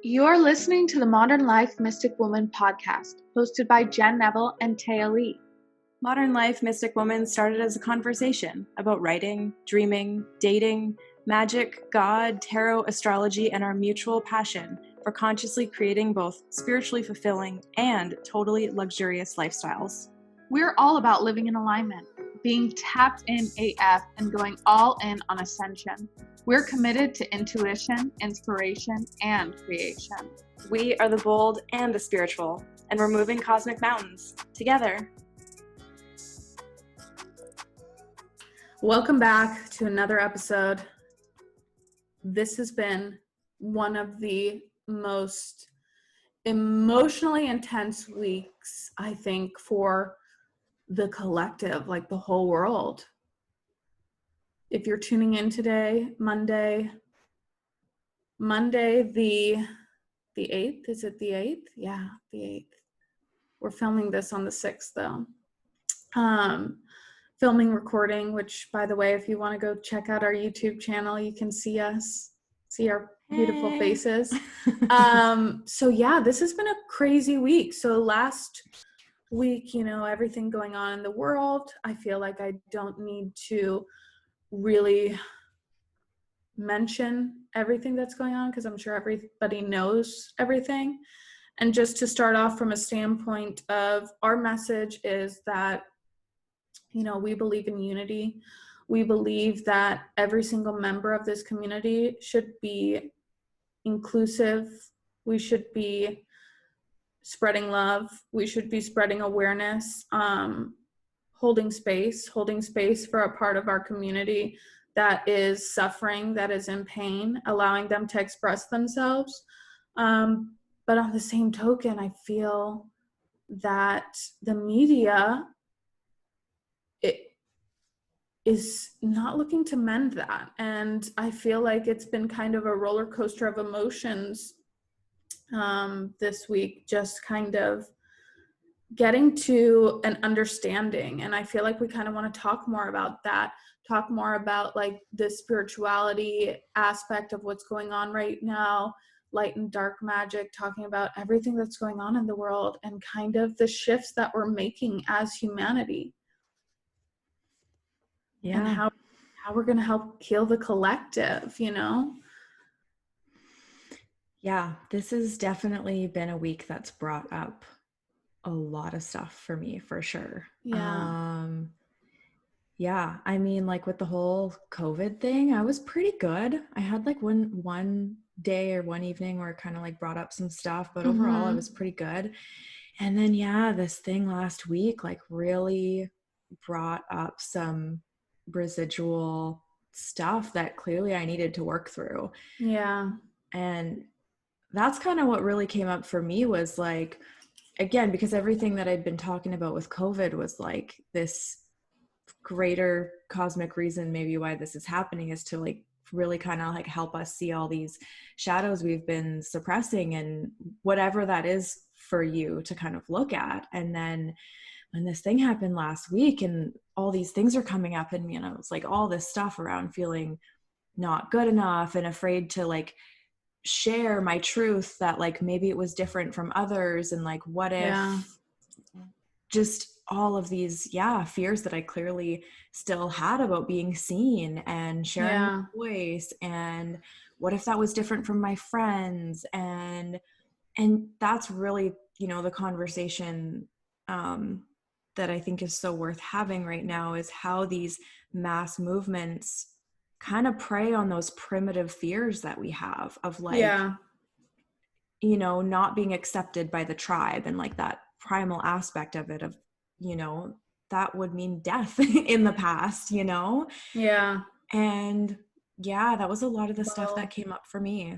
You're listening to the Modern Life Mystic Woman podcast, hosted by Jen Neville and Taiha Lee. Modern Life Mystic Woman started as a conversation about writing, dreaming, dating, magic, God, tarot, astrology, and our mutual passion for consciously creating both spiritually fulfilling and totally luxurious lifestyles. We're all about living in alignment, being tapped in AF, and going all in on ascension. We're committed to intuition, inspiration, and creation. We are the bold and the spiritual, and we're moving cosmic mountains together. Welcome back to another episode. This has been one of the most emotionally intense weeks, I think, for the collective, like the whole world. If you're tuning in today, Monday the 8th, is it the 8th? Yeah, the 8th. We're filming this on the 6th though. Filming, recording, which by the way, if you want to go check out our YouTube channel, you can see us, see our beautiful faces. So yeah, this has been a crazy week. So last week, everything going on in the world, I feel like I don't need to really mention everything that's going on because I'm sure everybody knows everything. And just to start off from a standpoint of our message is that, we believe in unity. We believe that every single member of this community should be inclusive. We should be spreading love. We should be spreading awareness, holding space for a part of our community that is suffering, that is in pain, allowing them to express themselves. But on the same token, I feel that the media is not looking to mend that. And I feel like it's been kind of a roller coaster of emotions this week, just kind of getting to an understanding. And I feel like we kind of want to talk more about that, talk more about like the spirituality aspect of what's going on right now, light and dark magic, talking about everything that's going on in the world and kind of the shifts that we're making as humanity. Yeah. And how we're going to help heal the collective, Yeah, this has definitely been a week that's brought up a lot of stuff for me, for sure. Yeah, I mean, like with the whole COVID thing, I was pretty good. I had like one day or one evening where it kind of like brought up some stuff, but overall I was pretty good. And then this thing last week like really brought up some residual stuff that clearly I needed to work through. Yeah. And that's kind of what really came up for me was like, again, because everything that I'd been talking about with COVID was like this greater cosmic reason maybe why this is happening is to like really kind of like help us see all these shadows we've been suppressing and whatever that is for you to kind of look at. And then when this thing happened last week and all these things are coming up in me and I was like all this stuff around feeling not good enough and afraid to like share my truth that like maybe it was different from others and like what if just all of these fears that I clearly still had about being seen and sharing my voice and what if that was different from my friends and that's really the conversation that I think is so worth having right now is how these mass movements kind of prey on those primitive fears that we have of like not being accepted by the tribe and like that primal aspect of it of that would mean death in the past and that was a lot of the stuff that came up for me.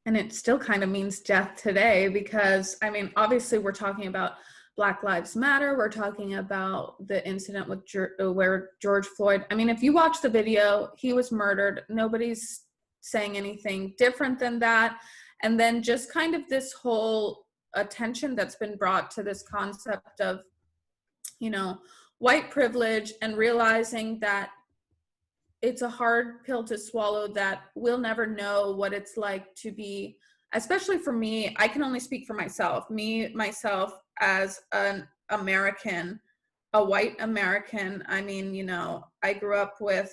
And it still kind of means death today because I mean obviously we're talking about Black Lives Matter, we're talking about the incident with where George Floyd, I mean if you watch the video, he was murdered, nobody's saying anything different than that. And then just kind of this whole attention that's been brought to this concept of white privilege and realizing that it's a hard pill to swallow, that we'll never know what it's like to be especially for me, I can only speak for myself, myself as an American, a white American. I mean, you know, I grew up with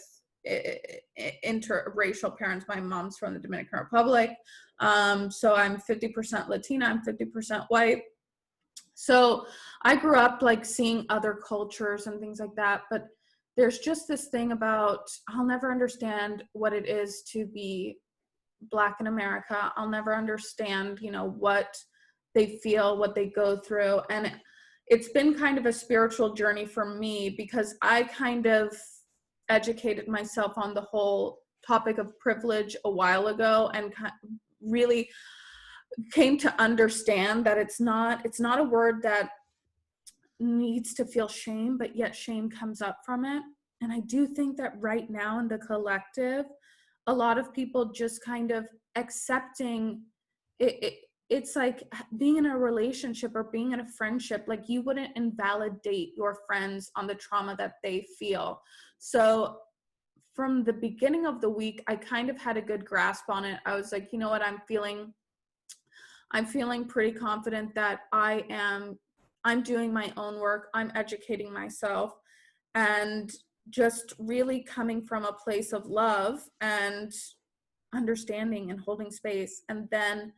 interracial parents. My mom's from the Dominican Republic. So I'm 50% Latina, I'm 50% white. So I grew up like seeing other cultures and things like that, but there's just this thing about, I'll never understand what it is to be Black in America. I'll never understand, you know, what they feel, what they go through. And it's been kind of a spiritual journey for me, because I kind of educated myself on the whole topic of privilege a while ago, and really came to understand that it's not a word that needs to feel shame, but yet shame comes up from it. And I do think that right now in the collective, a lot of people just kind of accepting it, it's like being in a relationship or being in a friendship, like you wouldn't invalidate your friends on the trauma that they feel. So from the beginning of the week, I kind of had a good grasp on it. I was like, you know what, I'm feeling pretty confident that I'm doing my own work, I'm educating myself, and just really coming from a place of love and understanding and holding space. And then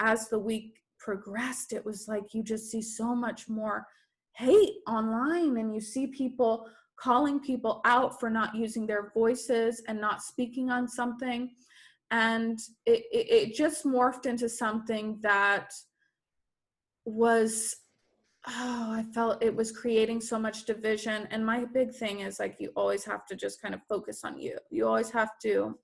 as the week progressed, it was like you just see so much more hate online, and you see people calling people out for not using their voices and not speaking on something. And it just morphed into something that was, oh, I felt it was creating so much division. And my big thing is like, you always have to just kind of focus on you. You always have to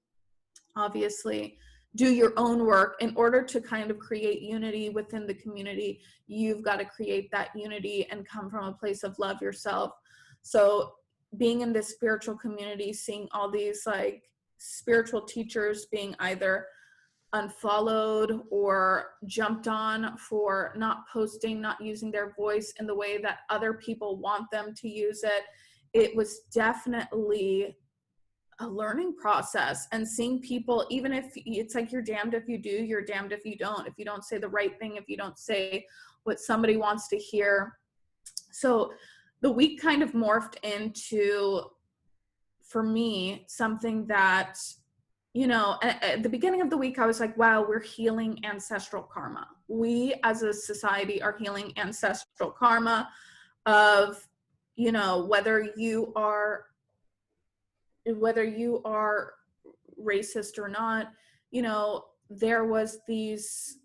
obviously do your own work in order to kind of create unity within the community. You've got to create that unity and come from a place of love yourself. So being in this spiritual community, seeing all these like spiritual teachers being either unfollowed or jumped on for not posting, not using their voice in the way that other people want them to use it, it was definitely a learning process. And seeing people, even if it's like you're damned if you do, you're damned if you don't. If you don't say the right thing, if you don't say what somebody wants to hear. So the week kind of morphed into, for me, something that, you know, at the beginning of the week, I was like, wow, we're healing ancestral karma. We as a society are healing ancestral karma of, you know, whether you are racist or not, you know, there was this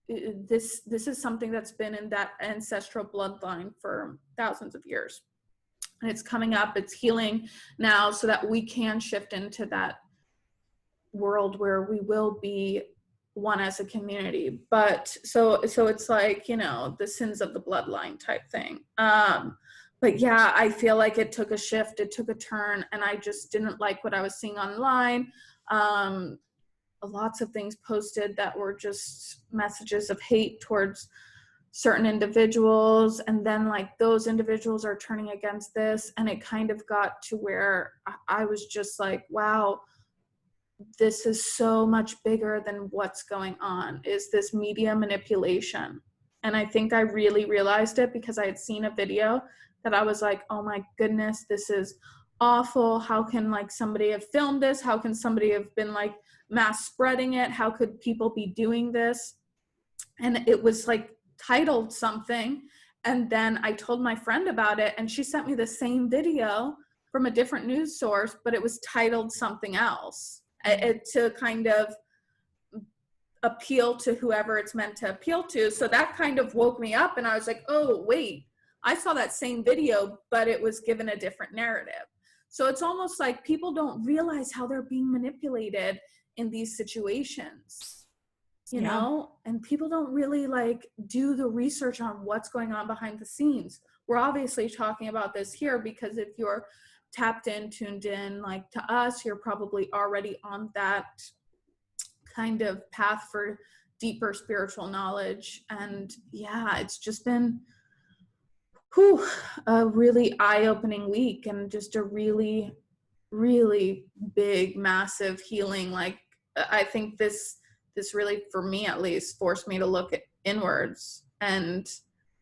is something that's been in that ancestral bloodline for thousands of years. And it's coming up, it's healing now, so that we can shift into that world where we will be one as a community. But so it's like, you know, the sins of the bloodline type thing. But yeah, I feel like it took a shift, it took a turn, and I just didn't like what I was seeing online. Lots of things posted that were just messages of hate towards certain individuals, and then like those individuals are turning against this, and it kind of got to where I was just like, wow, this is so much bigger than what's going on. Is this media manipulation? And I think I really realized it because I had seen a video that I was like, oh my goodness, this is awful. How can like somebody have filmed this? How can somebody have been like mass spreading it? How could people be doing this? And it was like titled something. And then I told my friend about it, and she sent me the same video from a different news source, but it was titled something else, to kind of appeal to whoever it's meant to appeal to. So that kind of woke me up, and I was like, oh, wait, I saw that same video, but it was given a different narrative. So it's almost like people don't realize how they're being manipulated in these situations, you know, and people don't really like do the research on what's going on behind the scenes. We're obviously talking about this here because if you're tapped in, tuned in, like to us, you're probably already on that kind of path for deeper spiritual knowledge. And yeah, it's just been a really eye-opening week, and just a really, really big, massive healing. Like I think this this really, for me at least, forced me to look inwards and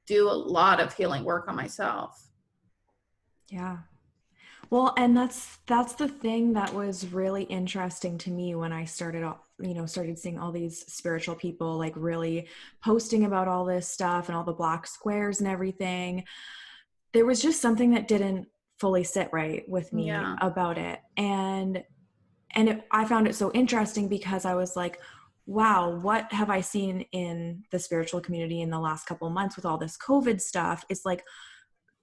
do a lot of healing work on myself. Yeah. Well, and that's the thing that was really interesting to me when I started seeing all these spiritual people like really posting about all this stuff and all the black squares and everything. There was just something that didn't fully sit right with me Yeah. about it. And I found it so interesting because I was like, wow, what have I seen in the spiritual community in the last couple of months with all this COVID stuff? It's like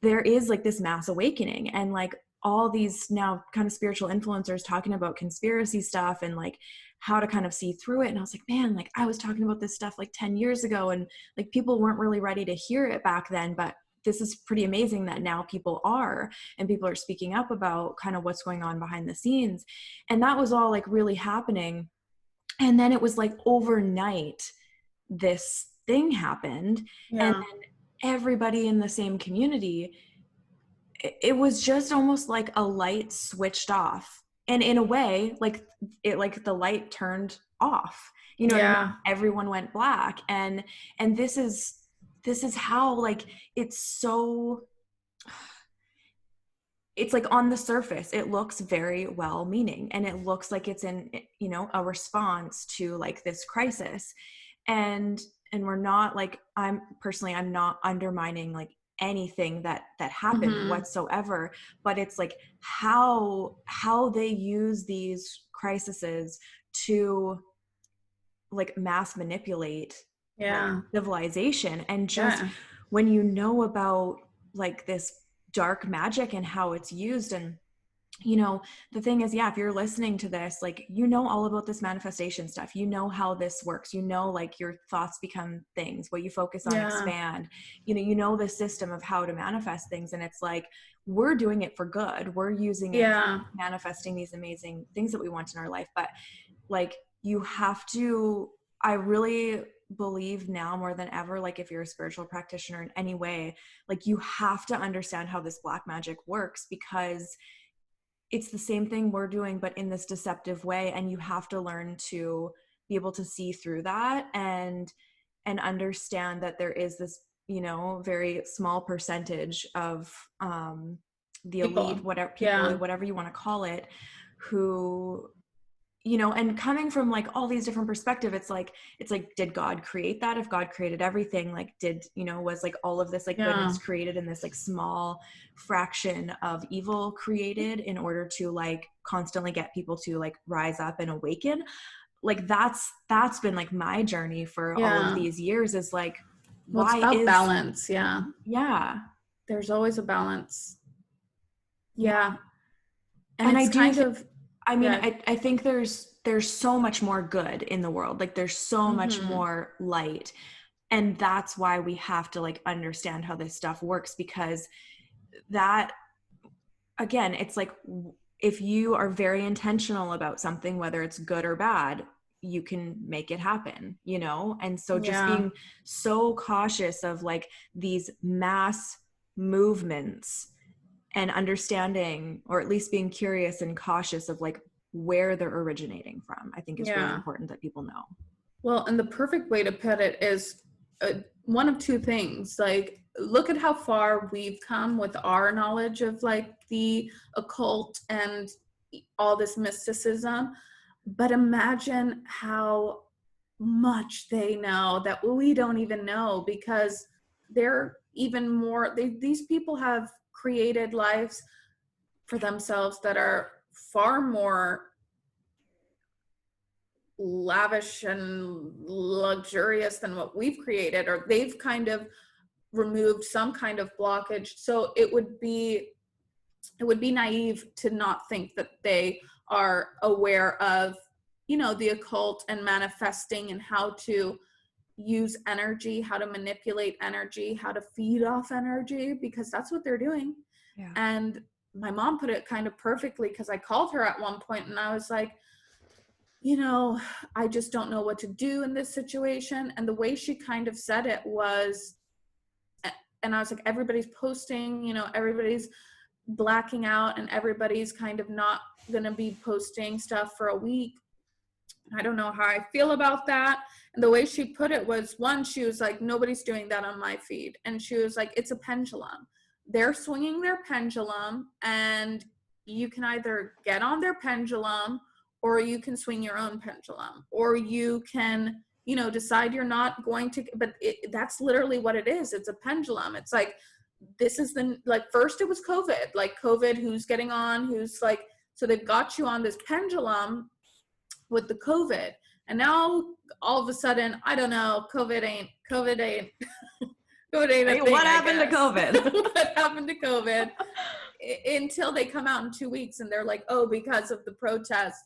there is like this mass awakening, and like all these now kind of spiritual influencers talking about conspiracy stuff and like how to kind of see through it. And I was like, man, like I was talking about this stuff like 10 years ago, and like people weren't really ready to hear it back then, but this is pretty amazing that now people are, and people are speaking up about kind of what's going on behind the scenes. And that was all like really happening. And then it was like overnight, this thing happened. And Yeah. then everybody in the same community, it was just almost like a light switched off. And in a way, like it, like the light turned off, you know what I mean? Yeah. Everyone went black. And this is how like it's so, it's like on the surface it looks very well meaning, and it looks like it's in, you know, a response to like this crisis. And we're not like, I'm not undermining like anything that happened Mm-hmm. whatsoever, but it's like how they use these crises to like mass manipulate like Yeah. civilization. And just Yeah. when you know about like this dark magic and how it's used, and you know, the thing is, yeah, if you're listening to this, like, you know, all about this manifestation stuff, you know how this works, you know, like your thoughts become things, what you focus on Yeah. expand, you know the system of how to manifest things. And it's like, we're doing it for good, we're using it for Yeah. manifesting these amazing things that we want in our life. But like, you have to, I really believe now more than ever, like if you're a spiritual practitioner in any way, like you have to understand how this black magic works, because it's the same thing we're doing, but in this deceptive way. And you have to learn to be able to see through that and understand that there is this, you know, very small percentage of the People. elite, whatever people, Yeah. whatever you want to call it, who, you know, and coming from like all these different perspectives, it's like, did God create that? If God created everything, like did, you know, was like all of this like Yeah. goodness created in this like small fraction of evil created in order to like constantly get people to like rise up and awaken? Like that's been like my journey for all of Yeah. these years, is like, Well, it's why about is, balance. Yeah. yeah, There's always a balance. yeah. Yeah. And And I it's do kind think, of, I mean, yeah. I think there's so much more good in the world. Like there's so much Mm-hmm. more light. And that's why we have to like understand how this stuff works, because that, again, it's like, if you are very intentional about something, whether it's good or bad, you can make it happen, you know? And so just Yeah. being so cautious of like these mass movements, and understanding, or at least being curious and cautious of like where they're originating from, I think is really Yeah. important that people know. Well, and the perfect way to put it is one of two things. Like, look at how far we've come with our knowledge of like the occult and all this mysticism. But imagine how much they know that we don't even know, because they're even more, these people have created lives for themselves that are far more lavish and luxurious than what we've created, or they've kind of removed some kind of blockage. So it would be naive to not think that they are aware of, you know, the occult and manifesting and how to use energy, how to manipulate energy, how to feed off energy, because that's what they're doing. Yeah. And my mom put it kind of perfectly, because I called her at one point and I was like, you know, I just don't know what to do in this situation. And the way she kind of said it was, and I was like, everybody's posting, you know, everybody's blacking out, and everybody's kind of not going to be posting stuff for a week. I don't know how I feel about that. And the way she put it was, one, she was like, nobody's doing that on my feed. And she was like, it's a pendulum. They're swinging their pendulum, and you can either get on their pendulum, or you can swing your own pendulum, or you can, you know, decide you're not going to, but that's literally what it is. It's a pendulum. It's like, this is the, like, first it was COVID, like COVID, who's getting on, who's like, so they've got you on this pendulum with the COVID. And now all of a sudden, I don't know, COVID ain't COVID ain't a thing, what happened to COVID? What happened to COVID? Until they come out in 2 weeks and they're like, oh, because of the protests,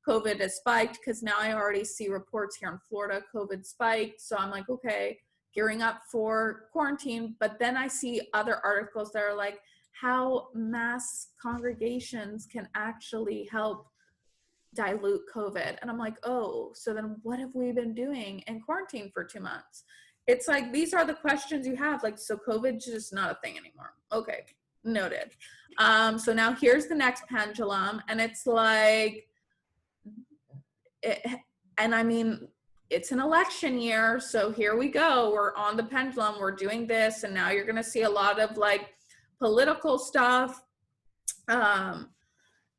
COVID has spiked. Because now I already see reports here in Florida, COVID spiked. So I'm like, okay, gearing up for quarantine. But then I see other articles that are like how mass congregations can actually help dilute COVID. And I'm like, oh, so then what have we been doing in quarantine for 2 months? It's like, these are the questions you have. Like, so COVID's just not a thing anymore. Okay, noted. So now here's the next pendulum. And it's like, and I mean, it's an election year. So here we go. We're on the pendulum. We're doing this. And now you're going to see a lot of like political stuff.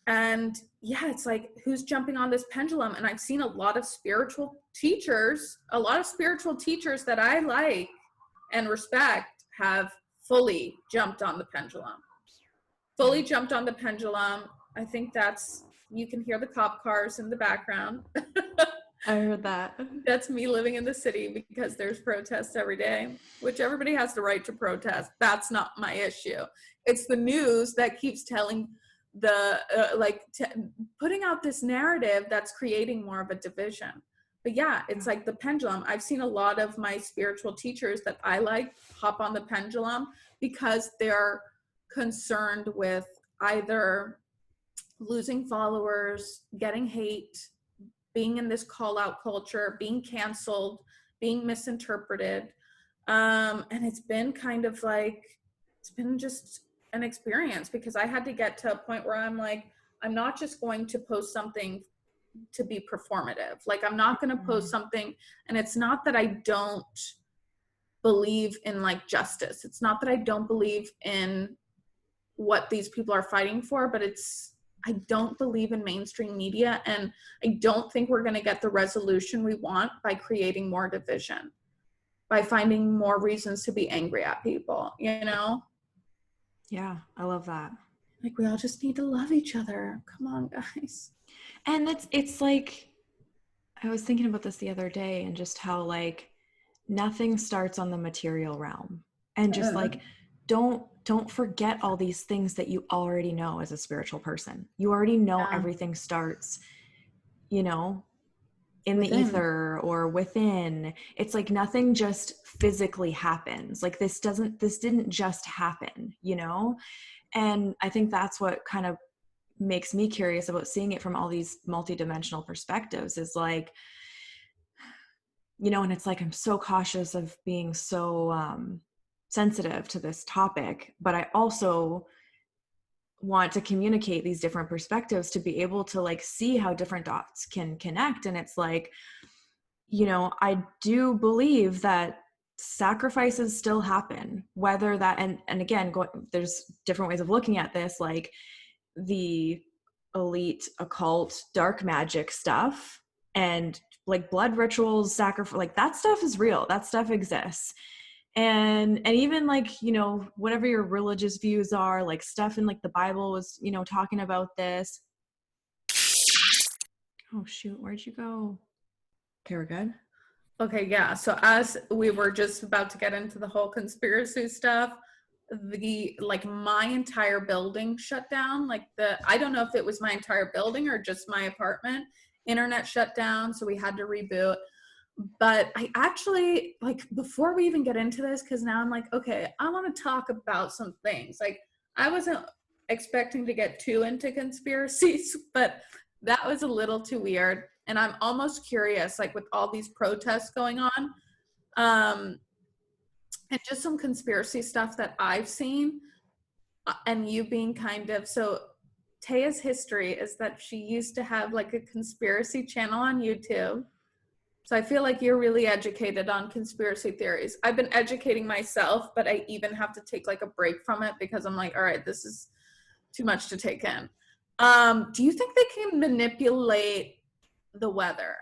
And yeah, it's like, who's jumping on this pendulum? And I've seen a lot of spiritual teachers that I like and respect have fully jumped on the pendulum. I think that's, you can hear the cop cars in the background. I heard that. That's me living in the city because there's protests every day, which everybody has the right to protest. That's not my issue. It's the news that keeps telling the putting out this narrative that's creating more of a division. But yeah, it's like the pendulum. I've seen a lot of my spiritual teachers that I like hop on the pendulum because they're concerned with either losing followers, getting hate, being in this call out culture, being canceled, being misinterpreted. And it's been kind of like, it's been just an experience because I had to get to a point where I'm like, I'm not just going to post something to be performative. Like, I'm not going to post something, and it's not that I don't believe in like justice. It's not that I don't believe in what these people are fighting for, but I don't believe in mainstream media, and I don't think we're going to get the resolution we want by creating more division, by finding more reasons to be angry at people, you know? Yeah, I love that. Like, we all just need to love each other. Come on, guys. And it's like, I was thinking about this the other day, and just how like nothing starts on the material realm, and just like, don't forget all these things that you already know as a spiritual person. You already know everything starts, you know, in the ether or within. It's like nothing just physically happens. Like this didn't just happen, you know? And I think that's what kind of makes me curious about seeing it from all these multidimensional perspectives, is like, you know, and it's like, I'm so cautious of being so sensitive to this topic, but I also want to communicate these different perspectives to be able to like see how different dots can connect. And it's like, you know, I do believe that sacrifices still happen, whether that, and again, there's different ways of looking at this, like the elite occult dark magic stuff and like blood rituals, sacrifice, like that stuff is real. That stuff exists. And even like, you know, whatever your religious views are, like stuff in like the Bible was, you know, talking about this. Oh shoot, where'd you go? Okay, we're good. Okay, yeah. So as we were just about to get into the whole conspiracy stuff, my entire building shut down. I don't know if it was my entire building or just my apartment. Internet shut down, so we had to reboot. But I actually, like, before we even get into this, because now I'm like, okay, I want to talk about some things. Like, I wasn't expecting to get too into conspiracies, but that was a little too weird. And I'm almost curious, like, with all these protests going on, and just some conspiracy stuff that I've seen, and you being kind of, so Taya's history is that she used to have like a conspiracy channel on YouTube. So I feel like you're really educated on conspiracy theories. I've been educating myself, but I even have to take like a break from it because I'm like, all right, this is too much to take in. Do you think they can manipulate the weather?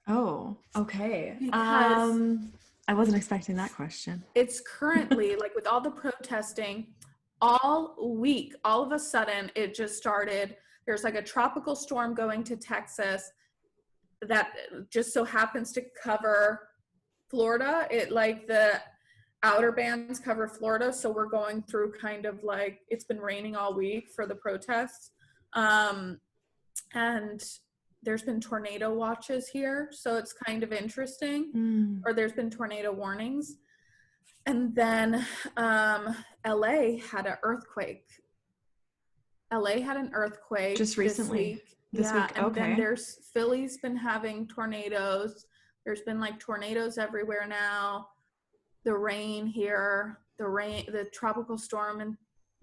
Oh, okay. Because I wasn't expecting that question. it's currently like with all the protesting all week, all of a sudden it just started. There's like a tropical storm going to Texas that just so happens to cover Florida. It like the outer bands cover Florida, so we're going through kind of like it's been raining all week for the protests, and there's been tornado watches here, so it's kind of interesting. Or there's been tornado warnings, and then LA had an earthquake. LA had an earthquake just recently. This week. And okay. then there's Philly's been having tornadoes. There's been like tornadoes everywhere now. The rain here, the tropical storm and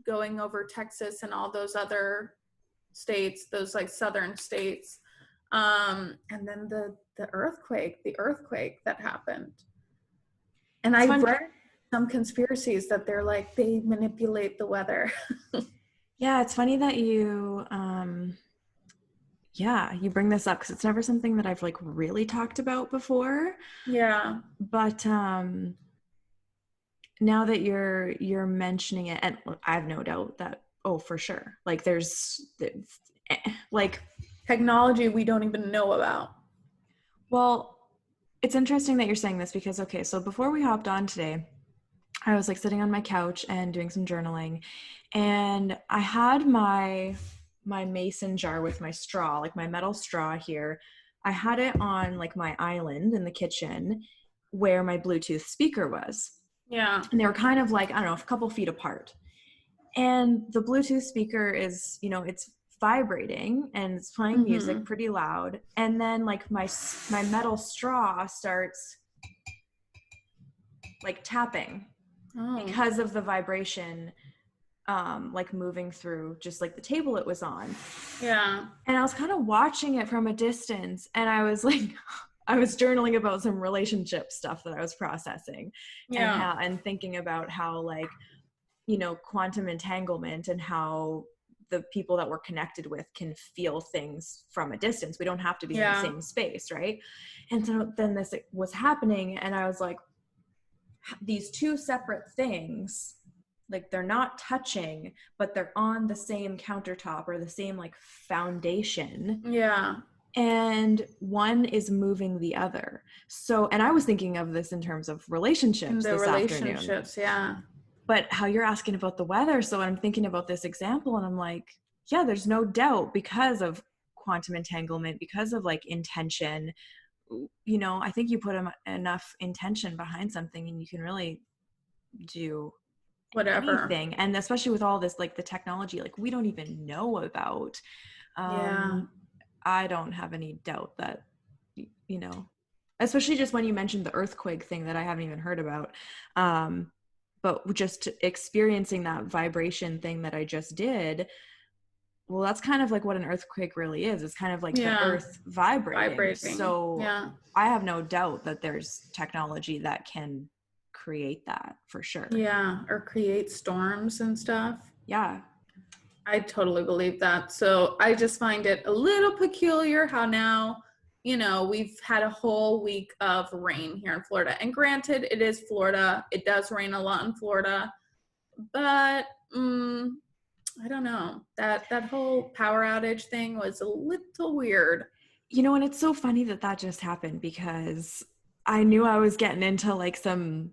going over Texas and all those other states, those like southern states. And then the earthquake that happened. And I read some conspiracies that they're like, they manipulate the weather. Yeah, it's funny that you you bring this up because it's never something that I've like really talked about before. Yeah. But now that you're mentioning it, and I have no doubt that for sure, like there's like technology we don't even know about. Well, it's interesting that you're saying this because okay, so before we hopped on today, I was like sitting on my couch and doing some journaling, and I had my mason jar with my straw, like my metal straw here. I had it on like my island in the kitchen where my Bluetooth speaker was. Yeah. And they were kind of like, I don't know, a couple feet apart. And the Bluetooth speaker is, it's vibrating and it's playing music pretty loud. And then like my metal straw starts like tapping because of the vibration like moving through just like the table it was on. Yeah. And I was kind of watching it from a distance, and I was like I was journaling about some relationship stuff that I was processing. Yeah. And thinking about how like quantum entanglement and how the people that we're connected with can feel things from a distance. We don't have to be in the same space, right? And so then this was happening, and I was like, these two separate things, like they're not touching, but they're on the same countertop or the same like foundation. Yeah. And one is moving the other. So, and I was thinking of this in terms of relationships this afternoon. Yeah. But how you're asking about the weather, so I'm thinking about this example, and I'm like, yeah, there's no doubt because of quantum entanglement, because of like intention. I think you put enough intention behind something and you can really do whatever. Anything. And especially with all this, like the technology, like we don't even know about. I don't have any doubt that, especially just when you mentioned the earthquake thing that I haven't even heard about. But just experiencing that vibration thing that I just did, well, that's kind of like what an earthquake really is. It's kind of like the earth vibrating. So I have no doubt that there's technology that can create that for sure. Yeah, or create storms and stuff. Yeah. I totally believe that. So I just find it a little peculiar how now, we've had a whole week of rain here in Florida. And granted, it is Florida. It does rain a lot in Florida. But I don't know. That whole power outage thing was a little weird. And it's so funny that just happened because I knew I was getting into like some,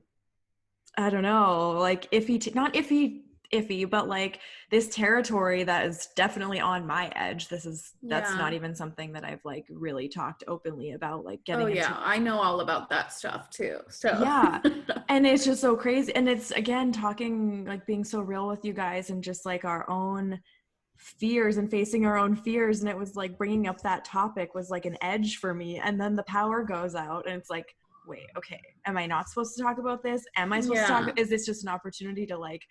I don't know, like not iffy, but like this territory that is definitely on my edge. That's not even something that I've like really talked openly about, like getting into. I know all about that stuff too. So yeah. And it's just so crazy. And it's again, talking, like being so real with you guys and just like our own fears and facing our own fears. And it was like bringing up that topic was like an edge for me. And then the power goes out and it's like, wait, okay, am I not supposed to talk about this? Am I supposed to talk? Is this just an opportunity to like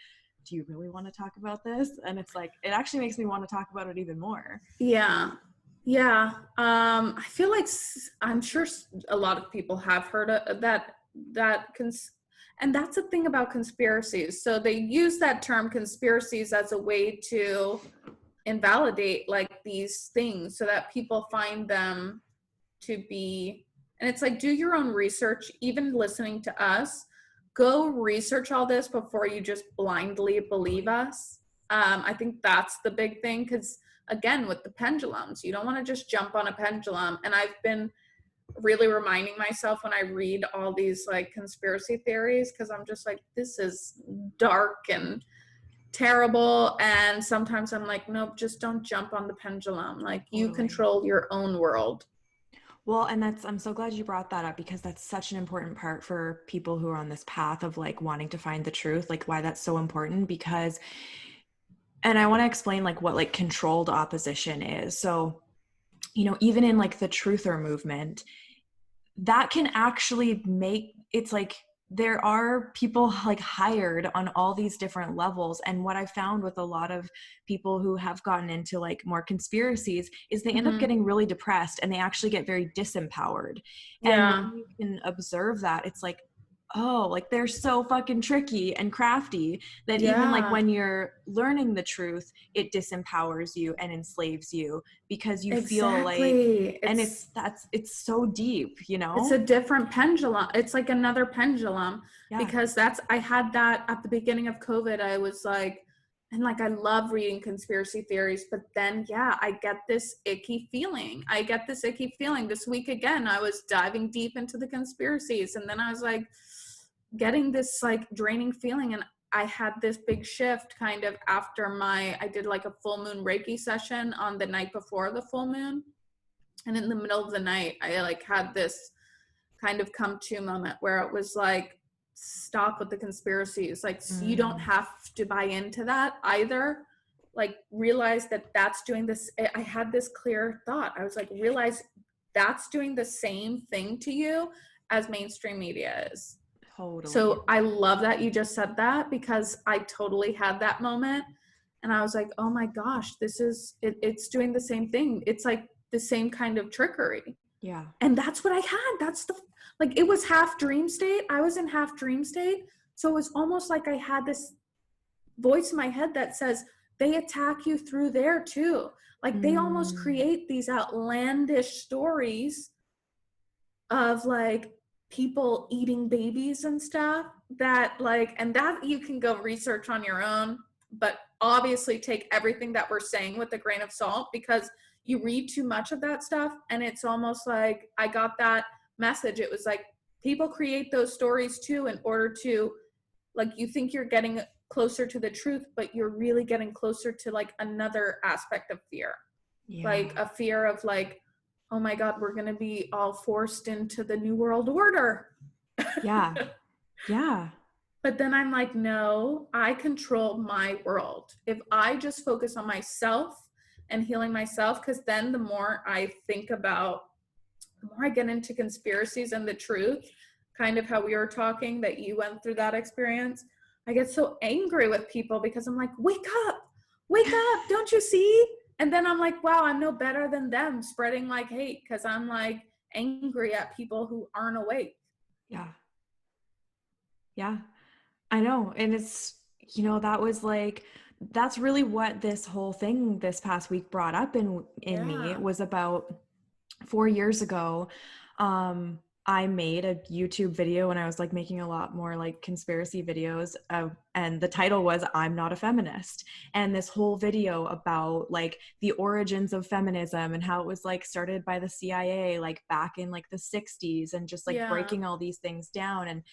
do you really want to talk about this? And it's like, it actually makes me want to talk about it even more. Yeah. Yeah. I feel like I'm sure a lot of people have heard of and that's the thing about conspiracies. So they use that term conspiracies as a way to invalidate like these things so that people find them to be, and it's like, do your own research. Even listening to us, go research all this before you just blindly believe us. I think that's the big thing, because again, with the pendulums, you don't want to just jump on a pendulum. And I've been really reminding myself when I read all these like conspiracy theories, because I'm just like, this is dark and terrible. And sometimes I'm like, nope, just don't jump on the pendulum. Like, you Totally. control your own world. Well, and I'm so glad you brought that up, because that's such an important part for people who are on this path of like wanting to find the truth, like why that's so important. Because, and I want to explain like what like controlled opposition is. So, you know, even in like the truther movement, that can actually make, it's like there are people like hired on all these different levels. And what I found with a lot of people who have gotten into like more conspiracies is they end up getting really depressed, and they actually get very disempowered. And Yeah. when you can observe that, it's like, oh, like they're so fucking tricky and crafty that even like Yeah. when you're learning the truth, it disempowers you and enslaves you, because you feel like, Exactly. and it's so deep, you It's a know? different pendulum. It's like another pendulum, Yeah. because I had that at the beginning of COVID. I was like, and like, I love reading conspiracy theories, but then, yeah, I get this icky feeling. This week again. I was diving deep into the conspiracies, and then I was like, getting this like draining feeling. And I had this big shift kind of after I did like a full moon Reiki session on the night before the full moon. And in the middle of the night, I like had this kind of come to moment where it was like, stop with the conspiracies. Like, you don't have to buy into that either. Like, realize that that's doing this. I had this clear thought. I was like, realize that's doing the same thing to you as mainstream media is. Totally. So I love that you just said that, because I totally had that moment. And I was like, oh my gosh, it's doing the same thing. It's like the same kind of trickery. Yeah. And that's what I had. Like, it was half dream state. I was in half dream state. So it was almost like I had this voice in my head that says, they attack you through there too. Like, they almost create these outlandish stories of like people eating babies and stuff, that like, and that you can go research on your own, but obviously take everything that we're saying with a grain of salt, because you read too much of that stuff. And it's almost like, I got that message. It was like, people create those stories too in order to, like, you think you're getting closer to the truth, but you're really getting closer to like another aspect of fear. Yeah. Like a fear of like, oh my God, we're going to be all forced into the new world order. Yeah. Yeah. But then I'm like, no, I control my world. If I just focus on myself and healing myself, because then the more I get into conspiracies and the truth, kind of how we were talking, that you went through that experience, I get so angry with people, because I'm like, wake up, don't you see? And then I'm like, wow, I'm no better than them, spreading like hate, because I'm like angry at people who aren't awake. Yeah. Yeah. I know. And it's, you know, that's really what this whole thing this past week brought up in me. It was about 4 years ago. I made a YouTube video when I was like making a lot more like conspiracy videos, and the title was I'm Not a Feminist. And this whole video about like the origins of feminism and how it was like started by the CIA like back in like the 60s, and just like breaking all these things down, and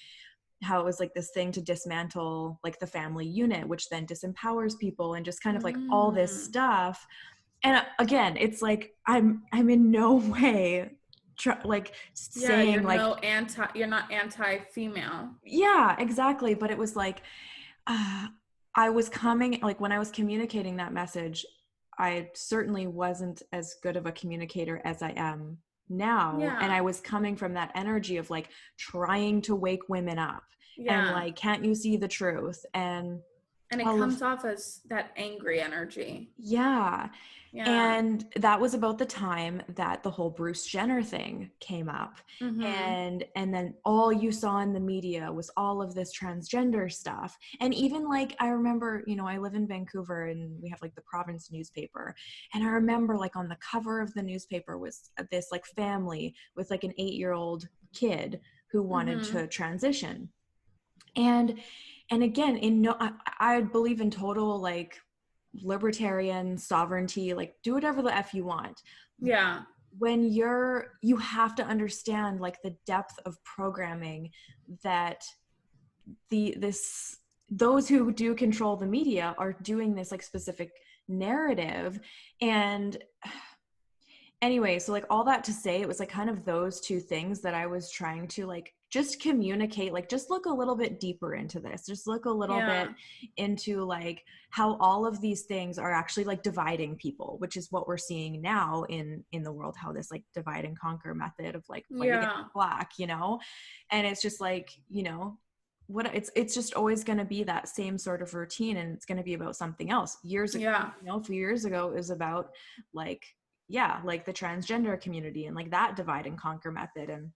how it was like this thing to dismantle like the family unit, which then disempowers people, and just kind of like all this stuff. And again, it's like I'm in no way saying you're like you're not anti-female. yeah, exactly. But it was like I was coming, like when I was communicating that message, I certainly wasn't as good of a communicator as I am now. And I was coming from that energy of like trying to wake women up and like, can't you see the truth? And And it all comes of, off as that angry energy. yeah. Yeah. And that was about the time that the whole Bruce Jenner thing came up. Mm-hmm. And then all you saw in the media was all of this transgender stuff. And even like I remember, you know, I live in Vancouver and we have like the province newspaper. And I remember like on the cover of the newspaper was this like family with like an 8-year-old kid who wanted Mm-hmm. to transition. And again, in no I believe in total like libertarian sovereignty, like do whatever the f you want. Yeah. When you have to understand like the depth of programming that those who do control the media are doing this like specific narrative. And anyway, so like all that to say, it was like kind of those two things that I was trying to like just communicate, like just look a little bit deeper into this, just look a little bit Yeah. into like how all of these things are actually like dividing people, which is what we're seeing now in the world, how this like divide and conquer method of like white against Yeah. black, you know. And it's just like, you know, what it's just always going to be that same sort of routine, and it's going to be about something else. Years ago, Yeah. you know, a few years ago it was about like, yeah, like the transgender community and like that divide and conquer method. And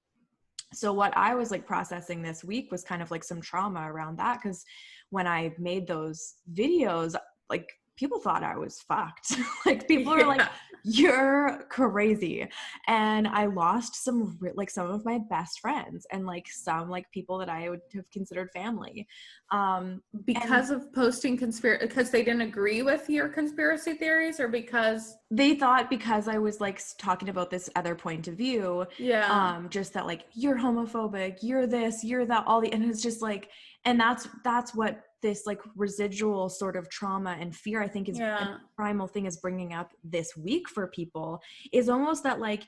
so what I was like processing this week was kind of like some trauma around that, because when I made those videos, like people thought I was fucked. Like people were like, Yeah. you're crazy. And I lost some like some of my best friends and like some like people that I would have considered family. And Because of posting conspiracy, because they didn't agree with your conspiracy theories, or because, they thought because I was like talking about this other point of view, yeah. just that like you're homophobic, you're this, you're that, all the, and it's just like, and that's what this like residual sort of trauma and fear I think is a Yeah. primal thing is bringing up this week for people, is almost that like,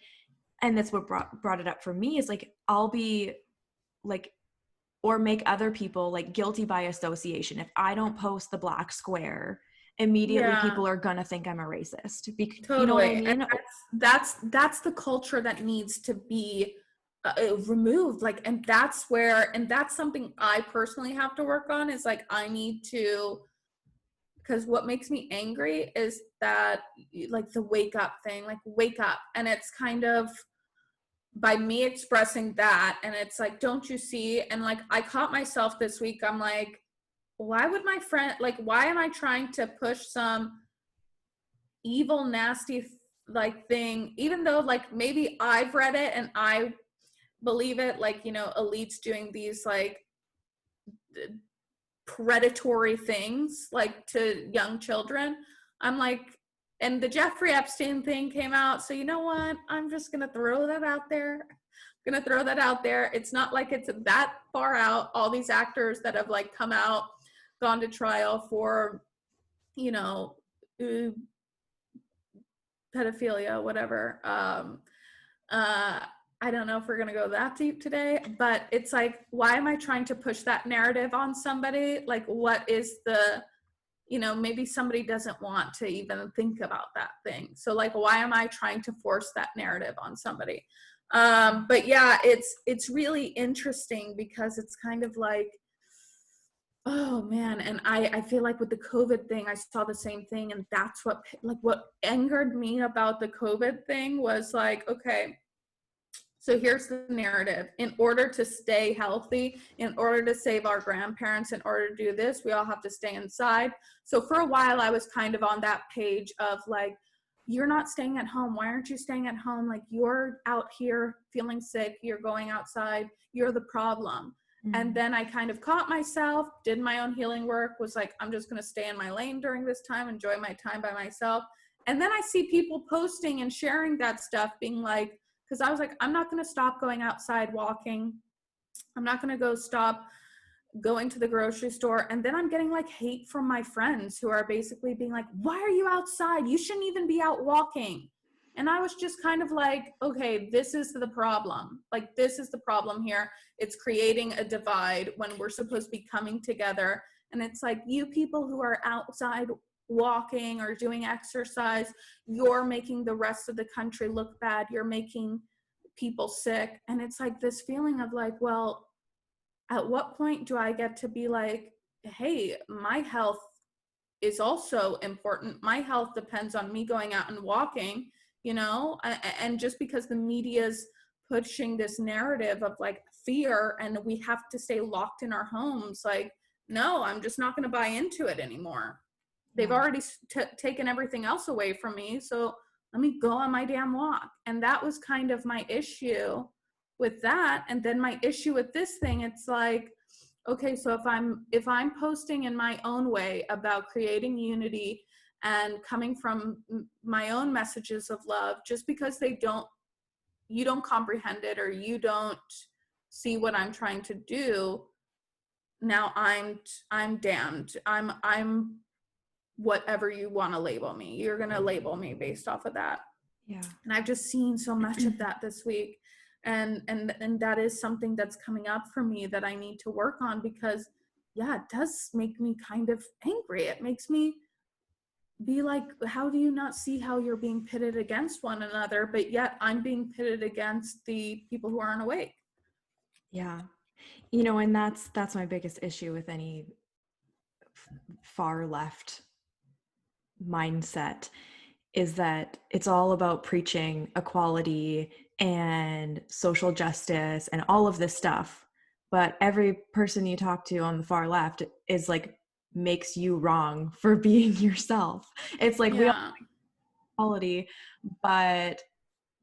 and that's what brought it up for me, is like I'll be like, or make other people like guilty by association. If I don't post the black square, immediately Yeah. people are gonna think I'm a racist. You know what I Totally. And mean? that's the culture that needs to be removed. Like, and that's where, and that's something I personally have to work on, is like, I need to, because what makes me angry is that, like, the wake up thing, like, wake up. And it's kind of by me expressing that, and it's like, don't you see? And like, I caught myself this week, I'm like, why would my friend, like, why am I trying to push some evil, nasty, like, thing, even though like maybe I've read it and I believe it, like, you know, elites doing these like predatory things like to young children. I'm like, and the Jeffrey Epstein thing came out, so you know what, I'm just gonna throw that out there. It's not like it's that far out. All these actors that have like come out, gone to trial for, you know, pedophilia, whatever. Uh, I don't know if we're gonna go that deep today, but it's like, why am I trying to push that narrative on somebody? Like, what is the, you know, maybe somebody doesn't want to even think about that thing. So like, why am I trying to force that narrative on somebody? But yeah, it's really interesting because it's kind of like, oh man. And I feel like with the COVID thing, I saw the same thing. And that's what, like, what angered me about the COVID thing was like, okay, so here's the narrative. In order to stay healthy, in order to save our grandparents, in order to do this, we all have to stay inside. So for a while, I was kind of on that page of like, you're not staying at home. Why aren't you staying at home? Like, you're out here feeling sick. You're going outside. You're the problem. And Mm. then I kind of caught myself, did my own healing work, was like, I'm just going to stay in my lane during this time, enjoy my time by myself. And then I see people posting and sharing that stuff, being like, because I was like, I'm not going to stop going outside walking. I'm not going to go stop going to the grocery store. And then I'm getting like hate from my friends who are basically being like, why are you outside? You shouldn't even be out walking. And I was just kind of like, okay, this is the problem. Like, this is the problem here. It's creating a divide when we're supposed to be coming together. And it's like, you people who are outside walking or doing exercise, you're making the rest of the country look bad. You're making people sick. And it's like this feeling of like, well, at what point do I get to be like, hey, my health is also important. My health depends on me going out and walking, and just because the media's pushing this narrative of like fear and we have to stay locked in our homes, like, no, I'm just not going to buy into it anymore. They've already taken everything else away from me, so let me go on my damn walk. And that was kind of my issue with that. And then my issue with this thing, it's like, okay, so if I'm posting in my own way about creating unity and coming from my own messages of love, just because you don't comprehend it, or you don't see what I'm trying to do, now I'm damned. I'm whatever you want to label me. You're going to label me based off of that. Yeah. And I've just seen so much of that this week. And that is something that's coming up for me that I need to work on, because it does make me kind of angry. It makes me be like, how do you not see how you're being pitted against one another, but yet I'm being pitted against the people who aren't awake? Yeah. And that's my biggest issue with any far left mindset, is that it's all about preaching equality and social justice and all of this stuff. But every person you talk to on the far left is like, makes you wrong for being yourself. It's like, we all like equality, but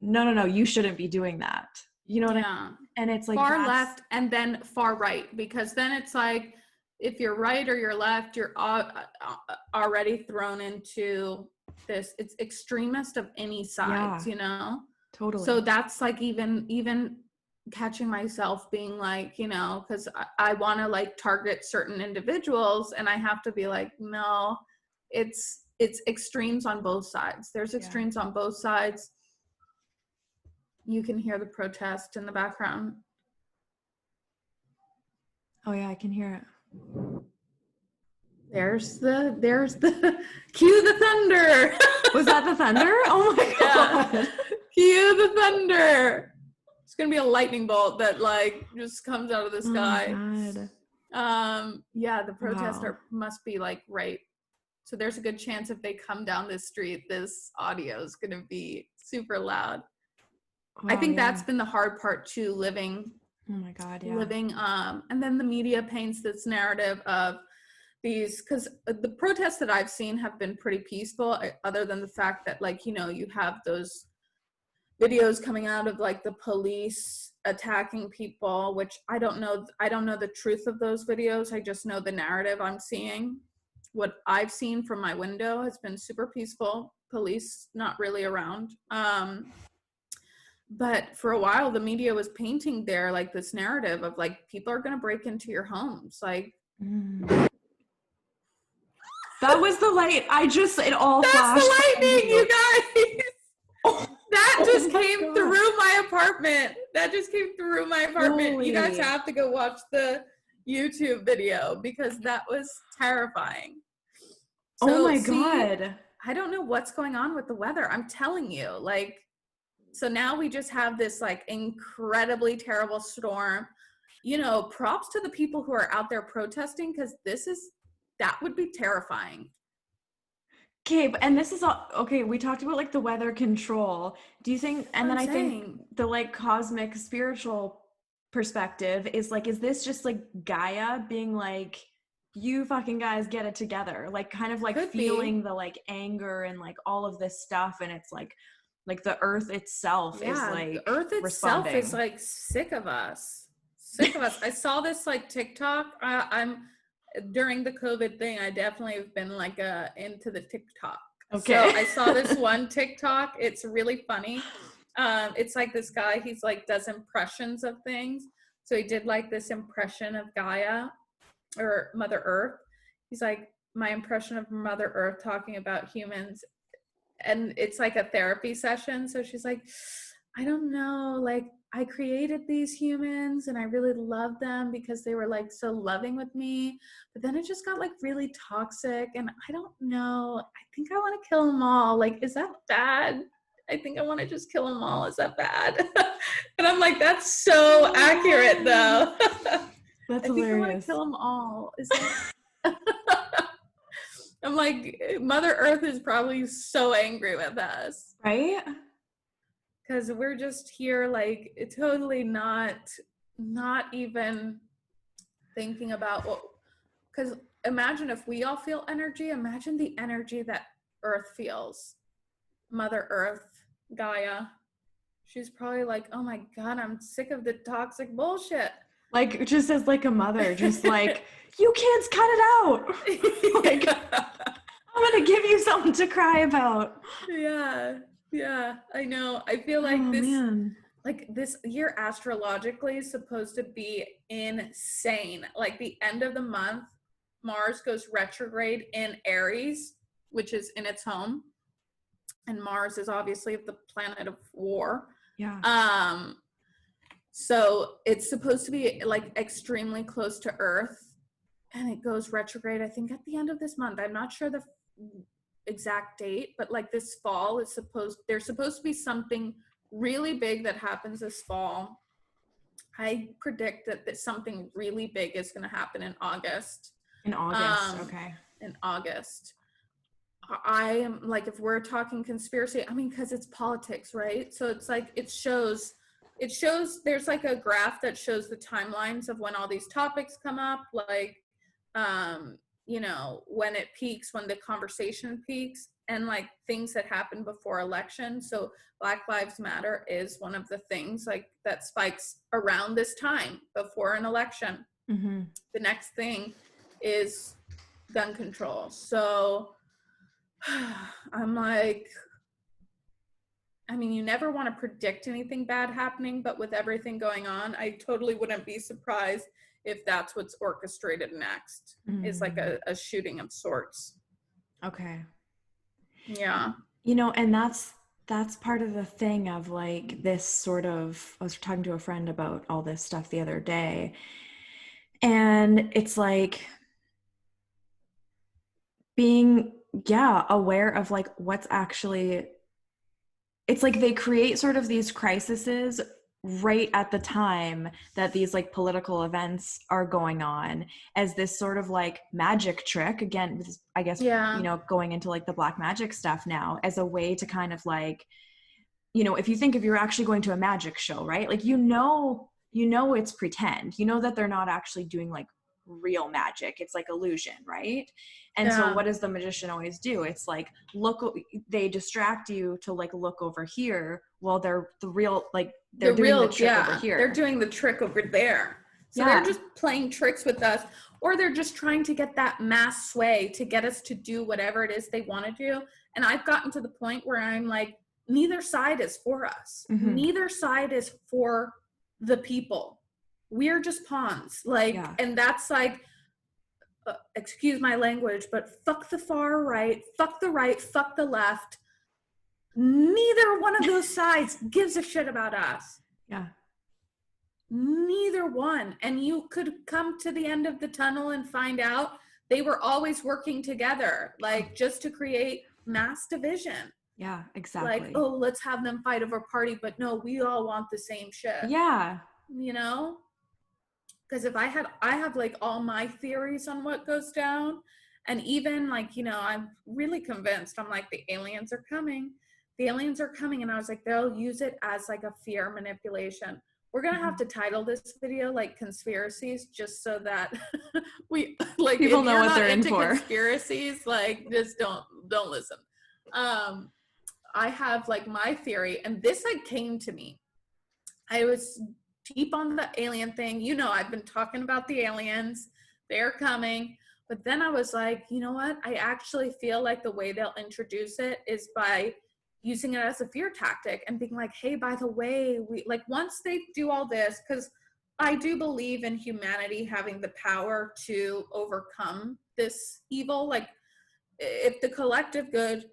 no, you shouldn't be doing that. You know what I mean? And it's like far left and then far right, because then it's like, if you're right or you're left, you're already thrown into this, it's extremist of any sides, Totally. So that's like even catching myself being like, because I want to like target certain individuals, and I have to be like, no, it's extremes on both sides. There's extremes on both sides. You can hear the protest in the background. Oh yeah, I can hear it. There's the cue the thunder. Was that the thunder? Oh my god. Cue the thunder. It's gonna be a lightning bolt that like just comes out of the sky. Oh my god. The protester must be like right. So there's a good chance if they come down this street, this audio is gonna be super loud. I think that's been the hard part too, living. Oh my god, yeah. Living, and then the media paints this narrative of these, because the protests that I've seen have been pretty peaceful, other than the fact that like, you have those videos coming out of like the police attacking people, which I don't know the truth of those videos. I just know the narrative I'm seeing. What I've seen from my window has been super peaceful, police not really around. But for a while, the media was painting there like this narrative of like, people are going to break into your homes. Like, that was the light. It all flashed. That's the lightning, you guys. That just came through my apartment. Holy. You guys have to go watch the YouTube video, because that was terrifying. So, oh my God. I don't know what's going on with the weather. I'm telling you, like, so now we just have this like incredibly terrible storm. Props to the people who are out there protesting, because that would be terrifying. Okay, and this is all okay. We talked about like the weather control. Do you think? And then I think the like cosmic spiritual perspective is like, is this just like Gaia being like, you fucking guys get it together? Like kind of like feeling the like anger and like all of this stuff, and it's like the earth itself is like the earth itself responding. Is like sick of us. I saw this like TikTok. I'm during the COVID thing, I definitely have been like into the TikTok. Okay. So I saw this one TikTok. It's really funny. It's like this guy, he's like does impressions of things. So he did like this impression of Gaia or Mother Earth. He's like, my impression of Mother Earth talking about humans. And it's like a therapy session. So she's like, I don't know, like I created these humans and I really love them because they were like so loving with me. But then it just got like really toxic and I don't know. I think I want to kill them all. Like, is that bad? I think I want to just kill them all. Is that bad? And I'm like, that's so accurate though. That's I think hilarious. I want to kill them all. Is that... I'm like, Mother Earth is probably so angry with us. Right? Because we're just here, like, totally not even thinking about what, because imagine if we all feel energy, imagine the energy that Earth feels. Mother Earth, Gaia. She's probably like, oh my God, I'm sick of the toxic bullshit. Like, just as like a mother, just like, you kids cut it out. Like, I'm gonna give you something to cry about. Yeah, I know. I feel like Man. this year astrologically is supposed to be insane. Like the end of the month, Mars goes retrograde in Aries, which is in its home. And Mars is obviously the planet of war. Yeah. So it's supposed to be like extremely close to Earth, and it goes retrograde, I think, at the end of this month. I'm not sure the exact date, but like this fall is there's supposed to be something really big that happens this fall. I predict that something really big is going to happen in August. In August, okay. In August. I am like, if we're talking conspiracy, I mean, because it's politics, right? So it's like, it shows there's like a graph that shows the timelines of when all these topics come up, like, you know, when it peaks, when the conversation peaks, and like things that happen before election. So Black Lives Matter is one of the things like that spikes around this time before an election. Mm-hmm. The next thing is gun control. So I'm like, I mean, you never want to predict anything bad happening, but with everything going on, I totally wouldn't be surprised if that's what's orchestrated next. Is like a shooting of sorts. Okay. Yeah. You know, and that's part of the thing of like this sort of, I was talking to a friend about all this stuff the other day, and it's like being, aware of like what's actually, it's like they create sort of these crises right at the time that these like political events are going on as this sort of like magic trick, again, I guess, Yeah. you know, going into like the black magic stuff now as a way to kind of like, you know, if you think if you're actually going to a magic show, right? Like, you know, it's pretend, you know, that they're not actually doing like real magic. It's like illusion, right? And so what does the magician always do? It's like, they distract you to like look over here while they're doing the trick over here. They're doing the trick over there. So they're just playing tricks with us, or they're just trying to get that mass sway to get us to do whatever it is they want to do. And I've gotten to the point where I'm like, neither side is for us. Mm-hmm. Neither side is for the people. We're just pawns. Like, and that's like, excuse my language, but fuck the far right, fuck the right, fuck the left. Neither one of those sides gives a shit about us. Yeah. Neither one. And you could come to the end of the tunnel and find out they were always working together, like just to create mass division. Yeah, exactly. Like, oh, let's have them fight over party, but no, we all want the same shit. Yeah. You know? Because if I have like all my theories on what goes down, and even like, you know, I'm really convinced, I'm like, the aliens are coming. The aliens are coming. And I was like, they'll use it as like a fear manipulation. We're going to have to title this video like conspiracies, just so that we like, people know what they're in for. Conspiracies, like, just don't listen. I have like my theory, and this like came to me. I was deep on the alien thing. You know, I've been talking about the aliens. They're coming. But then I was like, you know what? I actually feel like the way they'll introduce it is by using it as a fear tactic and being like, hey, by the way, we like, once they do all this, because I do believe in humanity having the power to overcome this evil. Like, if the collective good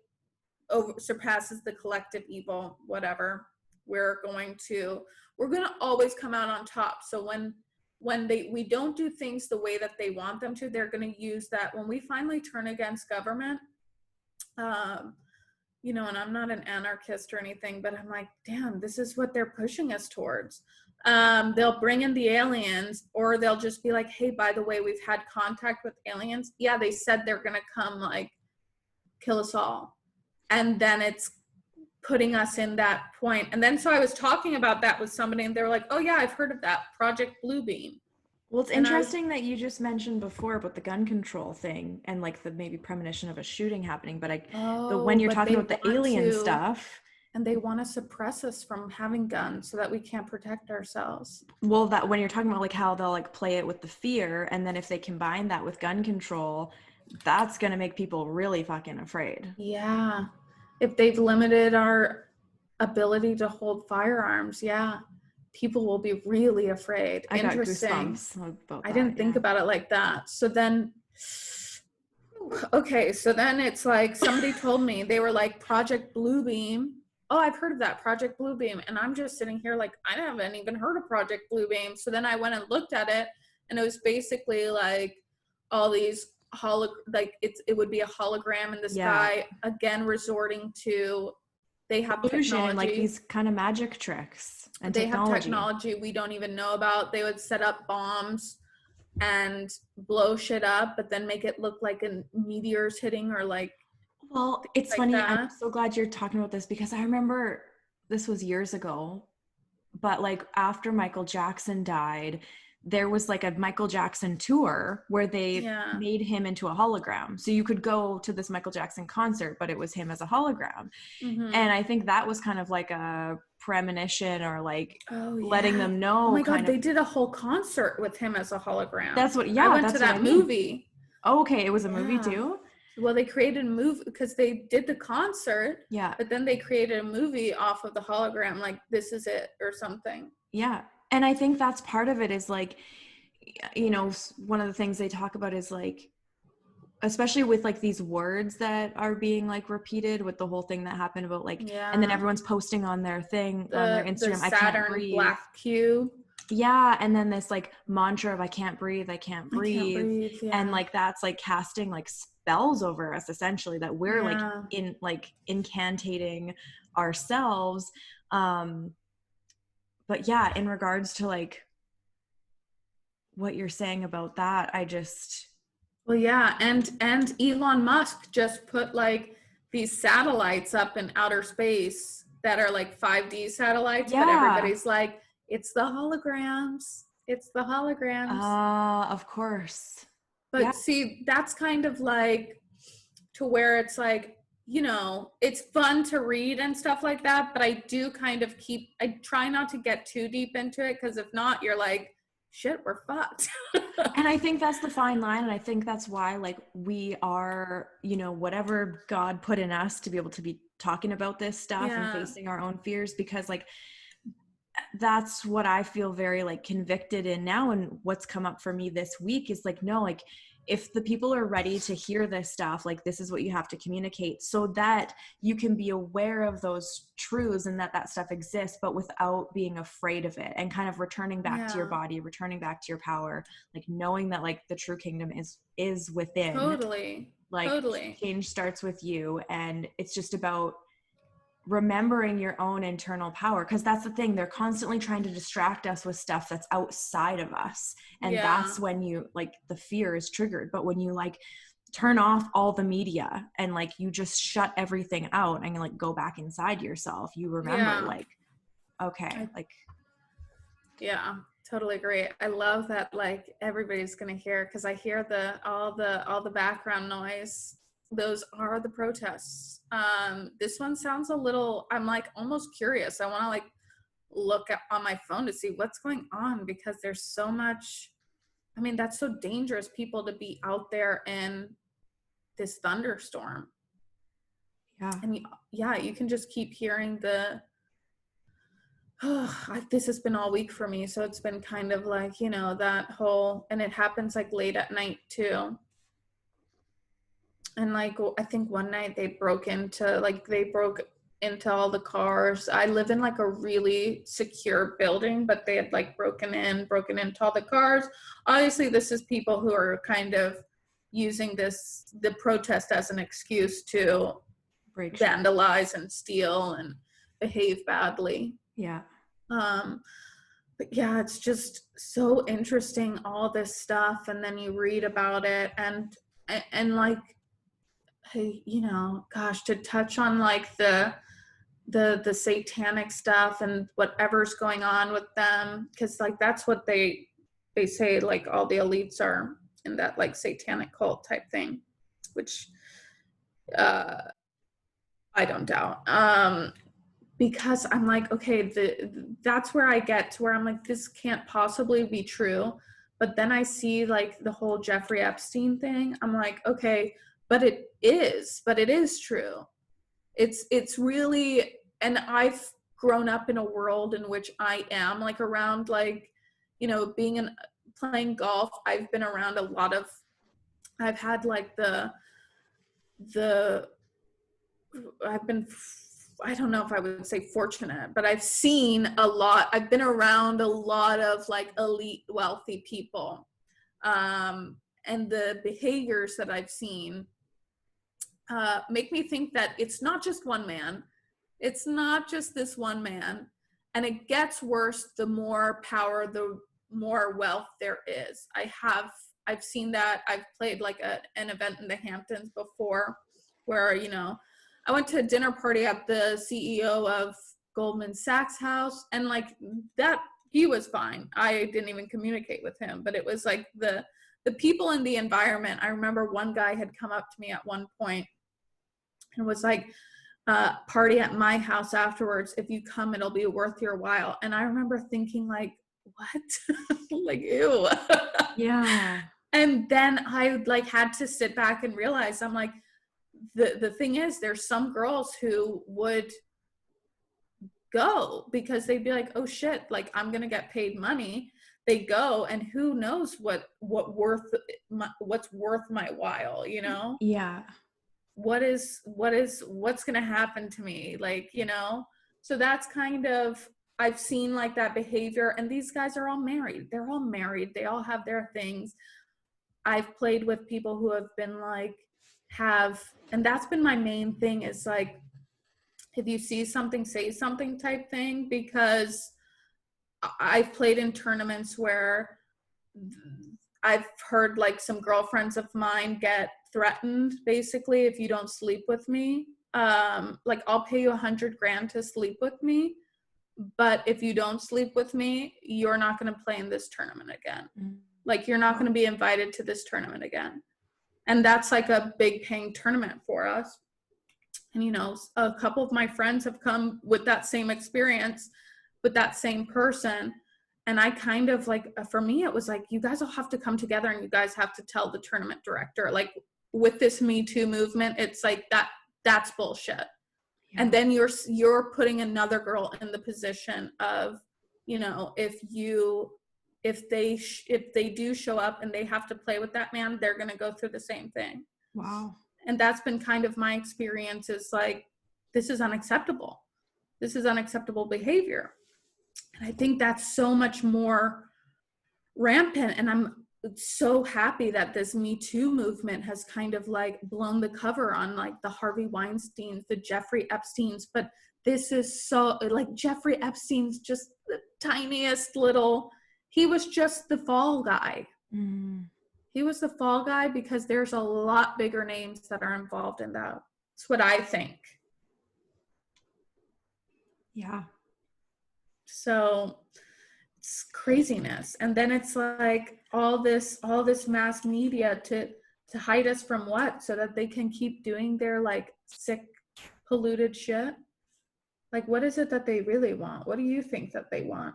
surpasses the collective evil, whatever, we're going to always come out on top. So when we don't do things the way that they want them to, they're going to use that. When we finally turn against government, you know, and I'm not an anarchist or anything, but I'm like, damn, this is what they're pushing us towards. They'll bring in the aliens, or they'll just be like, hey, by the way, we've had contact with aliens. Yeah, they said they're going to come like kill us all. And then it's putting us in that point. And then so I was talking about that with somebody, and they were like, oh yeah, I've heard of that, Project Bluebeam. Well, it's interesting that you just mentioned before about the gun control thing and like the maybe premonition of a shooting happening, but when you're talking about the alien stuff, and they want to suppress us from having guns so that we can't protect ourselves. Well, that when you're talking about like how they'll like play it with the fear, and then if they combine that with gun control, that's going to make people really fucking afraid. Yeah. If they've limited our ability to hold firearms, yeah, people will be really afraid. I got Interesting. goosebumps about that. I didn't think about it like that. So then, okay, so then it's like somebody told me, they were like, Project Bluebeam. Oh, I've heard of that, Project Bluebeam. And I'm just sitting here like, I haven't even heard of Project Bluebeam. So then I went and looked at it, and it was basically like all these it would be a hologram in the sky, again resorting to, they have illusion, technology, like these kind of magic tricks, and they have technology we don't even know about. They would set up bombs and blow shit up, but then make it look like a meteor's hitting, or like, well, it's like funny that. I'm so glad you're talking about this, because I remember this was years ago, but like after Michael Jackson died, there was like a Michael Jackson tour where they made him into a hologram. So you could go to this Michael Jackson concert, but it was him as a hologram. Mm-hmm. And I think that was kind of like a premonition, or like letting them know. Oh my God, they did a whole concert with him as a hologram. That's what, I went to that movie. Oh, okay, it was a movie too? Well, they created a movie because they did the concert. Yeah. But then they created a movie off of the hologram, like This Is It or something. Yeah. And I think that's part of it, is like, you know, one of the things they talk about is like, especially with like these words that are being like repeated with the whole thing that happened about like, and then everyone's posting on their thing, on their Instagram, the Saturn, I can't breathe. Black cube. Yeah. And then this like mantra of I can't breathe. And like, that's like casting like spells over us, essentially, that we're like incantating ourselves. But yeah, in regards to like what you're saying about that, I just... Well, yeah. And Elon Musk just put like these satellites up in outer space that are like 5D satellites, but everybody's like, it's the holograms. It's the holograms. Of course. But see, that's kind of like to where it's like, you know, it's fun to read and stuff like that, but I do kind of I try not to get too deep into it, because if not, you're like, shit, we're fucked. And I think that's the fine line. And I think that's why, like, we are, you know, whatever God put in us to be able to be talking about this stuff and facing our own fears, because like, that's what I feel very like convicted in now. And what's come up for me this week is like, no, like, if the people are ready to hear this stuff, like, this is what you have to communicate so that you can be aware of those truths and that stuff exists, but without being afraid of it, and kind of returning back to your body, returning back to your power, like knowing that like the true kingdom is within. Totally. Change starts with you. And it's just about remembering your own internal power, because that's the thing, they're constantly trying to distract us with stuff that's outside of us, and that's when you like the fear is triggered. But when you like turn off all the media and like you just shut everything out and like go back inside yourself, you remember like, okay, like, totally agree. I love that like everybody's gonna hear, because I hear all the background noise. Those are the protests. This one sounds a little, I'm like almost curious. I want to like look on my phone to see what's going on, because there's so much. I mean, that's so dangerous, people to be out there in this thunderstorm. And you can just keep hearing this has been all week for me. So it's been kind of like, you know, that whole, and it happens like late at night too. And like, I think one night they broke into all the cars. I live in like a really secure building, but they had like broken into all the cars. Obviously, this is people who are kind of using the protest as an excuse to vandalize and steal and behave badly. Yeah. But yeah, it's just so interesting, all this stuff. And then you read about it and like, you know, gosh, to touch on like the satanic stuff and whatever's going on with them, because like that's what they say, like all the elites are in that like satanic cult type thing, which I don't doubt. Because I'm like, okay, that's where I get to where I'm like, this can't possibly be true. But then I see like the whole Jeffrey Epstein thing. I'm like, okay, but it is true. It's really, and I've grown up in a world in which I am like around like, you know, playing golf. I've been around a lot of, I've had like the I've been, I don't know if I would say fortunate, but I've seen a lot. I've been around a lot of like elite wealthy people. And the behaviors that I've seen make me think that it's not just one man. It's not just this one man. And it gets worse the more power, the more wealth there is. I've seen that. I've played like an event in the Hamptons before where, you know, I went to a dinner party at the CEO of Goldman Sachs house, and like that, he was fine. I didn't even communicate with him, but it was like the people in the environment. I remember one guy had come up to me at one point and was like, party at my house afterwards. If you come, it'll be worth your while. And I remember thinking like, what? Like, ew. Yeah. And then I like had to sit back and realize, I'm like, the thing is, there's some girls who would go because they'd be like, oh shit, like I'm gonna get paid money. They go, and who knows what's worth my while, you know? Yeah. What's gonna happen to me, like, you know? So that's kind of, I've seen like that behavior, and these guys are all married. They're all married. They all have their things. I've played with people who have been like, and that's been my main thing, is like, if you see something, say something type thing, because I've played in tournaments where I've heard like some girlfriends of mine get threatened, basically, if you don't sleep with me. Like I'll pay you $100,000 to sleep with me, but if you don't sleep with me, you're not going to play in this tournament again. Like you're not going to be invited to this tournament again. And that's like a big paying tournament for us. And, you know, a couple of my friends have come with that same experience with that same person. And I kind of like, for me, it was like, you guys all have to come together and you guys have to tell the tournament director, like with this Me Too movement, it's like that's bullshit. Yeah. And then you're putting another girl in the position of, you know, if they do show up and they have to play with that man, they're going to go through the same thing. Wow. And that's been kind of my experience, is like, this is unacceptable. This is unacceptable behavior. And I think that's so much more rampant. And I'm so happy that this Me Too movement has kind of like blown the cover on like the Harvey Weinsteins, the Jeffrey Epsteins. But this is so like, Jeffrey Epstein's just the tiniest little, he was just the fall guy. He was the fall guy because there's a lot bigger names that are involved in that. That's what I think. Yeah. So it's craziness. And then it's like all this mass media to hide us from what? So that they can keep doing their like sick, polluted shit. Like, what is it that they really want? What do you think that they want?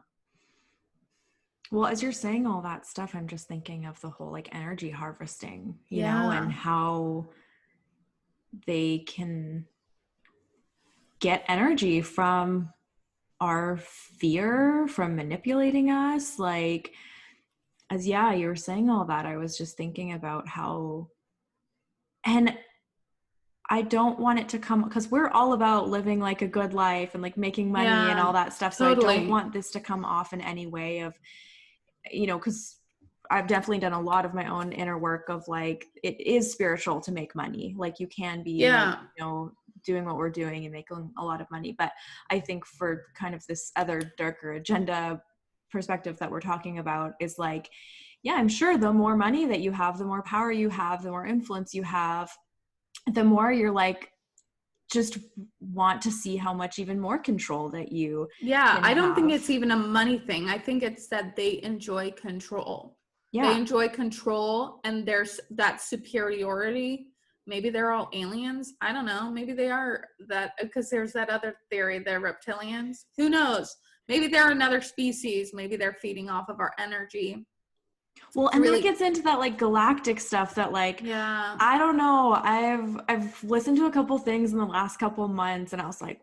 Well, as you're saying all that stuff, I'm just thinking of the whole like energy harvesting, you know, and how they can get energy from our fear, from manipulating us. Like, as you were saying all that, I was just thinking about how, and I don't want it to come, because we're all about living like a good life and like making money and all that stuff. So totally. I don't want this to come off in any way of, you know, because I've definitely done a lot of my own inner work of like, it is spiritual to make money. Like you can be, like, you know, doing what we're doing and making a lot of money. But I think for kind of this other darker agenda perspective that we're talking about is like, yeah, I'm sure the more money that you have, the more power you have, the more influence you have, the more you're like, just want to see how much even more control that you Yeah, can I don't think have. it's even a money thing. I think it's that they enjoy control. They Yeah. enjoy control, and there's that superiority. Maybe they're all aliens. I don't know. Maybe they are that, because there's that other theory, they're reptilians. Who knows? Maybe they're another species. Maybe they're feeding off of our energy. Well, It's and that really, gets into that like galactic stuff that like, yeah. I don't know. I've listened to a couple things in the last couple months and I was like,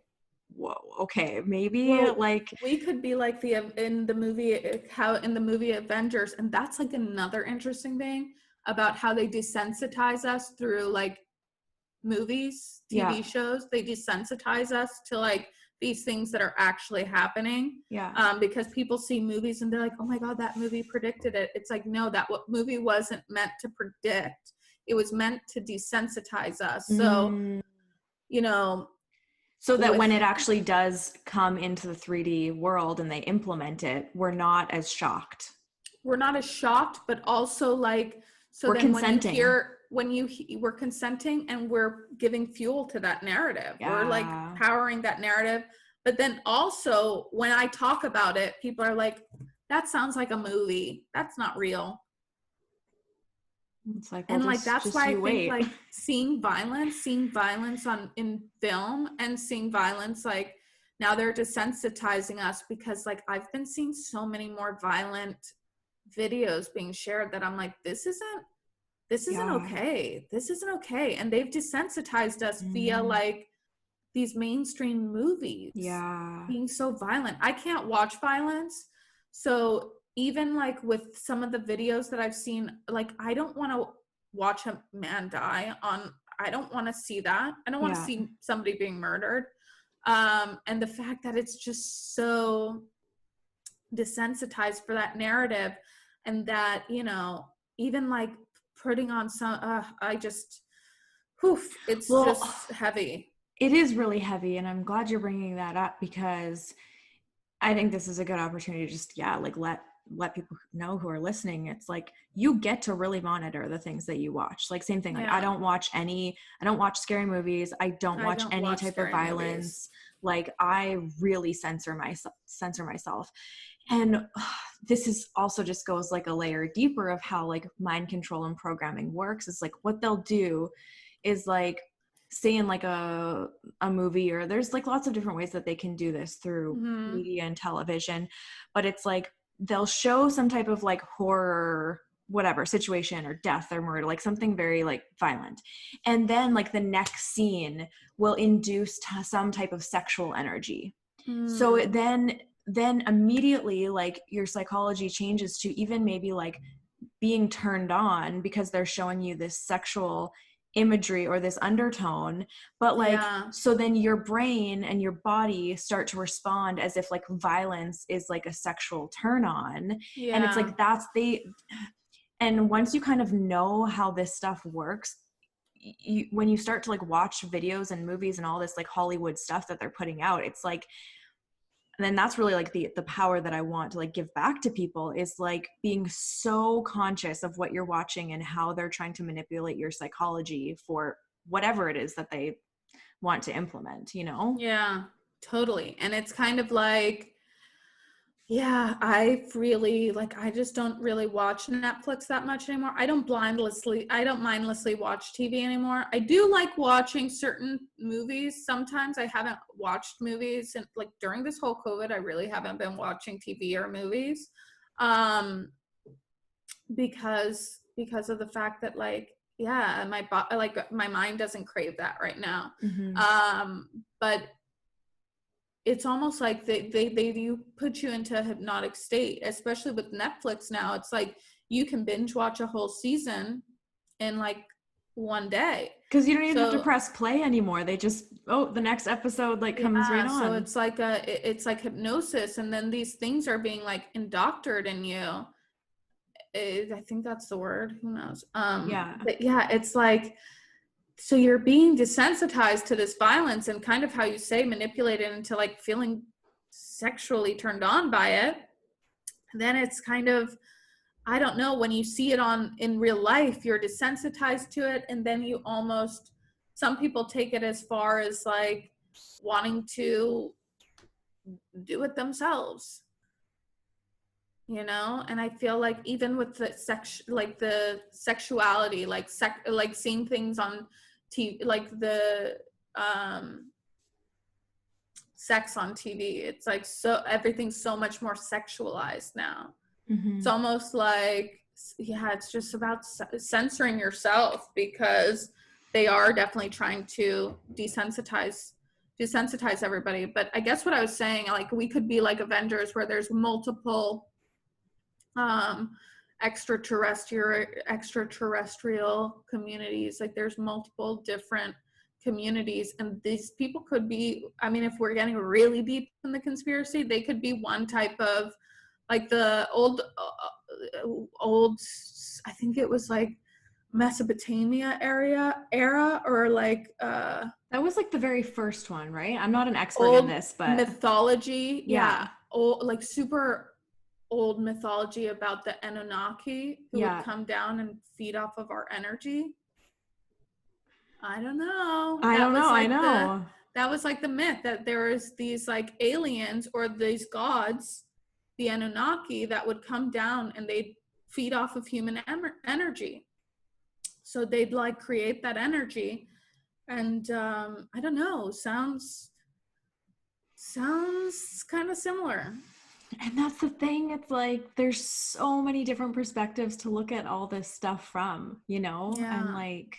whoa, okay, maybe Well, like, we could be like the in the movie, how in the movie Avengers, and that's like another interesting thing about how they desensitize us through like movies, yeah, TV shows. They desensitize us to like these things that are actually happening, yeah. because people see movies and they're like, oh my god, that movie predicted it. It's like, no, that what movie wasn't meant to predict. It was meant to desensitize us. So Mm. you know, So that with when it actually does come into the 3D world and they implement it, we're not as shocked. we're not as shocked, but also like, so We're then when you consenting. hear, we're consenting and we're giving fuel to that narrative. We're like Yeah. powering that narrative. But then also when I talk about it, people are like, that sounds like a movie. That's not real. It's like, well, And like that's just why I you think wait. like seeing violence on in film and seeing violence, like now they're desensitizing us, because like I've been seeing so many more violent videos being shared that I'm like, this isn't Yeah. okay. This isn't okay. And they've desensitized us via Mm. like these mainstream movies Yeah. being so violent. I can't watch violence. So even like with some of the videos that I've seen, like I don't want to watch a man die on, I don't want to see that. I don't want to Yeah. see somebody being murdered. And the fact that it's just so desensitized for that narrative, and that, even like putting on some, I just, whew, it's Well, just heavy. it is really heavy, and I'm glad you're bringing that up because I think this is a good opportunity to just, yeah, like let people know who are listening. It's like you get to really monitor the things that you watch. Like same thing. Like Yeah, I don't watch scary movies. I don't I watch don't any watch type of scary movies. violence. Like I really censor myself. And this is also just goes like a layer deeper of how like mind control and programming works. Is like what they'll do is like say in like a movie, or there's like lots of different ways that they can do this through Mm-hmm. media and television, but it's like they'll show some type of like horror whatever situation or death or murder, like something very like violent, and then like the next scene will induce some type of sexual energy. So Mm. then immediately like your psychology changes to even maybe like being turned on because they're showing you this sexual imagery or this undertone. But like, Yeah, so then your brain and your body start to respond as if like violence is like a sexual turn on. And it's yeah, like and once you kind of know how this stuff works, when you start to like watch videos and movies and all this like Hollywood stuff that they're putting out, it's like, and then that's really like the power that I want to like give back to people, is like being so conscious of what you're watching and how they're trying to manipulate your psychology for whatever it is that they want to implement, you know? yeah, totally. And it's kind of like, yeah, I've really like, I just don't really watch Netflix that much anymore. I don't mindlessly watch TV anymore. I do like watching certain movies. Sometimes I haven't watched movies, and like during this whole COVID, I really haven't been watching TV or movies. Um, because of the fact that like, yeah, like my mind doesn't crave that right now. Mm-hmm. But it's almost like they do put you into a hypnotic state, especially with Netflix now. It's like you can binge watch a whole season in like one day. Because you don't even have to So press play anymore. They just, oh, the next episode like comes right yeah, so on. it's like it's like hypnosis, and then these things are being like indoctored in you. I think that's the word. Who knows? Yeah. But yeah, it's like, so you're being desensitized to this violence, and kind of how you say manipulated into like feeling sexually turned on by it. And then it's kind of, I don't know, when you see it on in real life, you're desensitized to it, and then you almost some people take it as far as like wanting to do it themselves, you know. And I feel like even with the the sexuality, like seeing things on TV, like the sex on TV, it's like, so everything's so much more sexualized now. It's almost like, yeah, it's just about censoring yourself, because they are definitely trying to desensitize everybody. But I guess what I was saying, like, we could be like Avengers, where there's multiple extraterrestrial communities. Like, there's multiple different communities, and these people could be, I mean, if we're getting really deep in the conspiracy, they could be one type of, like, the old I think it was like Mesopotamia era, or like that was like the very first one, right? I'm not an expert old in this, but mythology. yeah. Old, like super old mythology about the Anunnaki who would come down and feed off of our energy. I don't know. I know. That was like the myth, that there was these like aliens or these gods, the Anunnaki, that would come down and they'd feed off of human energy. So they'd like create that energy, and I don't know, sounds kind of similar. And that's the thing, it's like there's so many different perspectives to look at all this stuff from, you know. Yeah. And like,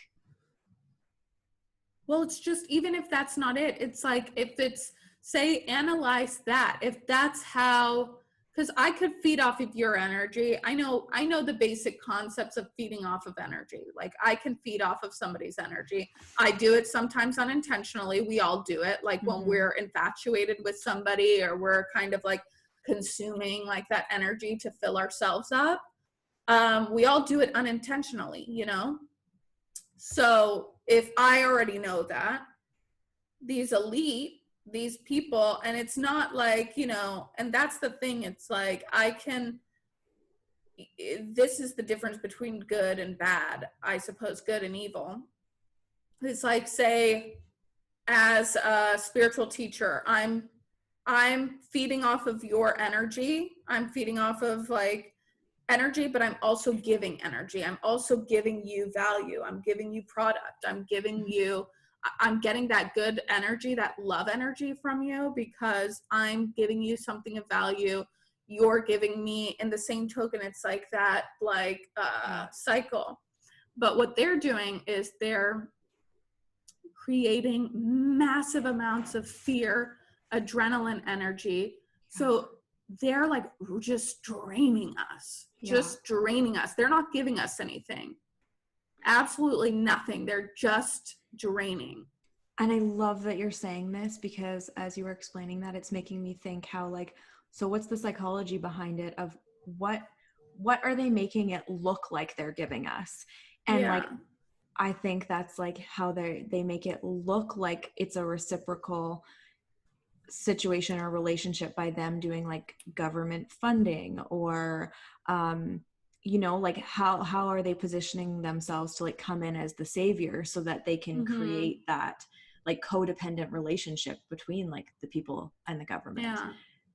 well, it's just, even if that's not it, it's like, if it's, say, analyze that, if that's how, because I could feed off of your energy. I know the basic concepts of feeding off of energy. Like, I can feed off of somebody's energy. I do it sometimes unintentionally. We all do it. Like when we're infatuated with somebody, or we're kind of like consuming like that energy to fill ourselves up. We all do it unintentionally, you know? So if I already know that, these people, and it's not like, you know, and that's the thing, it's like, this is the difference between good and bad, I suppose, good and evil. It's like, say, as a spiritual teacher, I'm feeding off of your energy. I'm feeding off of like energy, but I'm also giving energy. I'm also giving you value. I'm giving you product. I'm getting that good energy, that love energy from you, because I'm giving you something of value. You're giving me, in the same token, it's like that, like cycle. But what they're doing is they're creating massive amounts of fear, adrenaline energy. So they're like just draining us, They're not giving us anything. Absolutely nothing. They're just draining. And I love that you're saying this, because as you were explaining that, it's making me think how, like, so what's the psychology behind it of what are they making it look like they're giving us? And like, I think that's like how they make it look like it's a reciprocal situation or relationship by them doing like government funding, or you know, like how are they positioning themselves to like come in as the savior so that they can create that like codependent relationship between like the people and the government.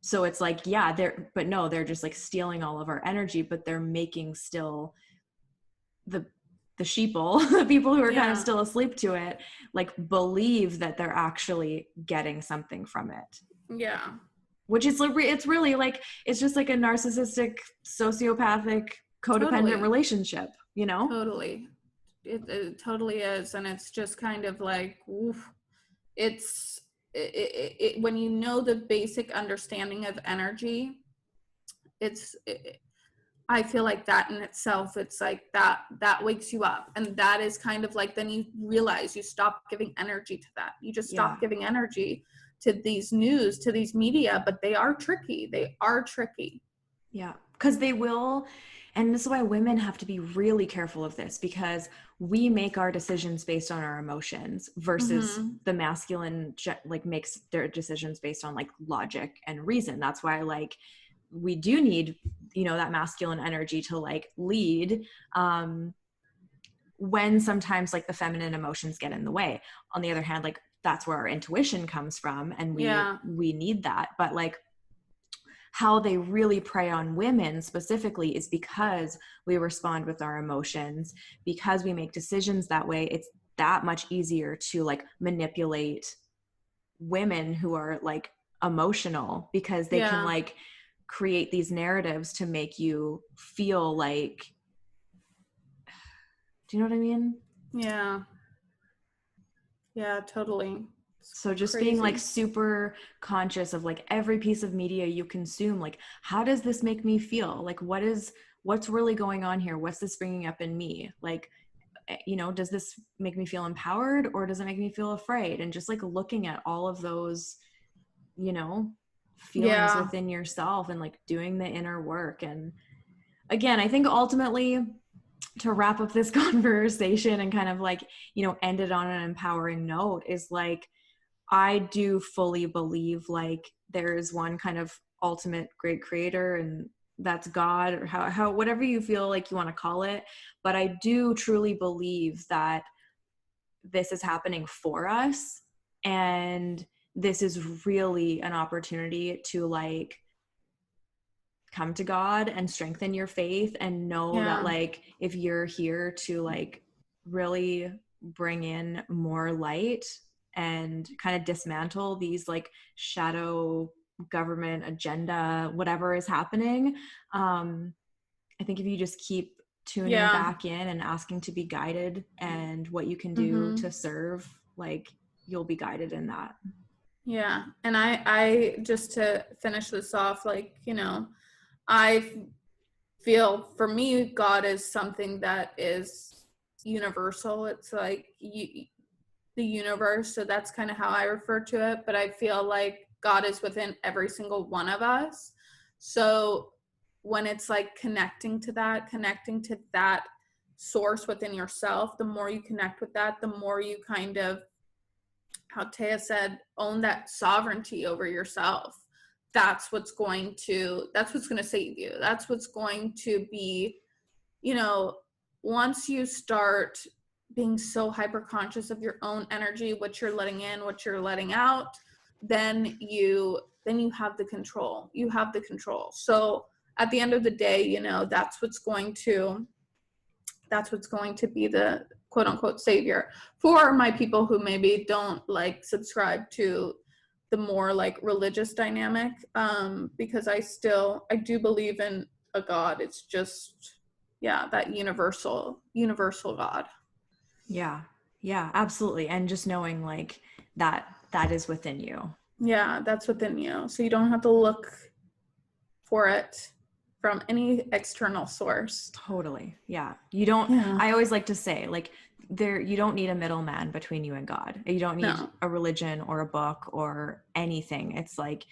So it's like, they're just like stealing all of our energy, but they're making still the sheeple, the people who are kind of still asleep to it, like believe that they're actually getting something from it. Which is, it's really like, it's just like a narcissistic, sociopathic, codependent relationship, you know? Totally. It totally is. And it's just kind of like, oof. When you know the basic understanding of energy, I feel like that in itself, it's like that wakes you up. And that is kind of like, then you realize you stop giving energy to that. You just stop giving energy to these news, to these media, but they are tricky. Yeah, because they will. And this is why women have to be really careful of this, because we make our decisions based on our emotions versus the masculine like makes their decisions based on like logic and reason. That's why like we do need, you know, that masculine energy to like lead. when sometimes like the feminine emotions get in the way. On the other hand, like that's where our intuition comes from, and we need that. But like how they really prey on women specifically is because we respond with our emotions, because we make decisions that way. It's that much easier to like manipulate women who are like emotional, because they can like create these narratives to make you feel like, do you know what I mean? Yeah, totally. So just being like super conscious of like every piece of media you consume, like how does this make me feel? Like what's really going on here? What's this bringing up in me? Like, you know, does this make me feel empowered, or does it make me feel afraid? And just like looking at all of those, you know, feelings within yourself, and like doing the inner work. And again, I think ultimately, to wrap up this conversation and kind of like, you know, end it on an empowering note, is like, I do fully believe like there is one kind of ultimate great creator, and that's God, or how whatever you feel like you want to call it. But I do truly believe that this is happening for us, and this is really an opportunity to like come to God and strengthen your faith, and know that like if you're here to like really bring in more light and kind of dismantle these like shadow government agenda, whatever is happening, I think if you just keep tuning back in and asking to be guided, and what you can do to serve, like you'll be guided in that. Yeah. And I just to finish this off, like, you know, I feel for me, God is something that is universal. It's like the universe. So that's kind of how I refer to it. But I feel like God is within every single one of us. So when it's like connecting to that source within yourself, the more you connect with that, the more you kind of, how Taiha said, own that sovereignty over yourself. That's what's going to save you. That's what's going to be, you know, once you start being so hyper conscious of your own energy, what you're letting in, what you're letting out, then you have the control. You have the control. So at the end of the day, you know, that's what's going to be the quote unquote savior for my people who maybe don't like subscribe to the more like religious dynamic, because I do believe in a God. It's just that universal God. Yeah, absolutely. And just knowing like that is within you. Yeah, that's within you. So you don't have to look for it from any external source. Totally. Yeah. You don't, I always like to say like you don't need a middleman between you and God. You don't need a religion or a book or anything. It's like,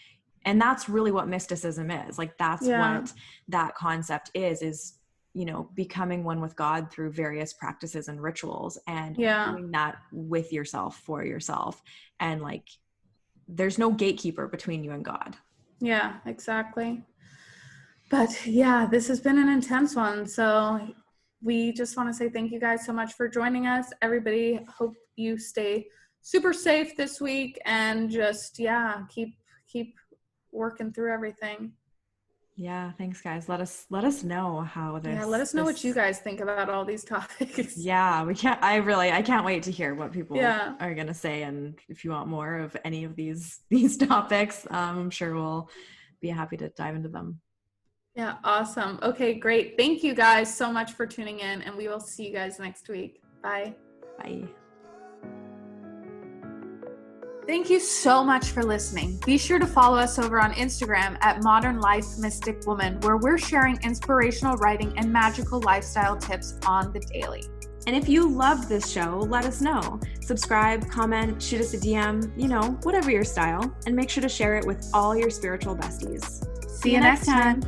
and that's really what mysticism is. Like that's what that concept is, you know, becoming one with God through various practices and rituals, and doing that with yourself, for yourself. And like, there's no gatekeeper between you and God. Yeah, exactly. But yeah, this has been an intense one. So we just want to say thank you guys so much for joining us. Everybody, hope you stay super safe this week, and just, keep working through everything. Yeah, thanks guys. Let us know how this. Yeah, let us know what you guys think about all these topics. Yeah, I can't wait to hear what people are gonna say, and if you want more of any of these topics, I'm sure we'll be happy to dive into them. Yeah, awesome. Okay, great. Thank you guys so much for tuning in, and we will see you guys next week. Bye. Bye. Thank you so much for listening. Be sure to follow us over on Instagram at Modern Life Mystic Woman, where we're sharing inspirational writing and magical lifestyle tips on the daily. And if you loved this show, let us know. Subscribe, comment, shoot us a DM, you know, whatever your style, and make sure to share it with all your spiritual besties. See you next time.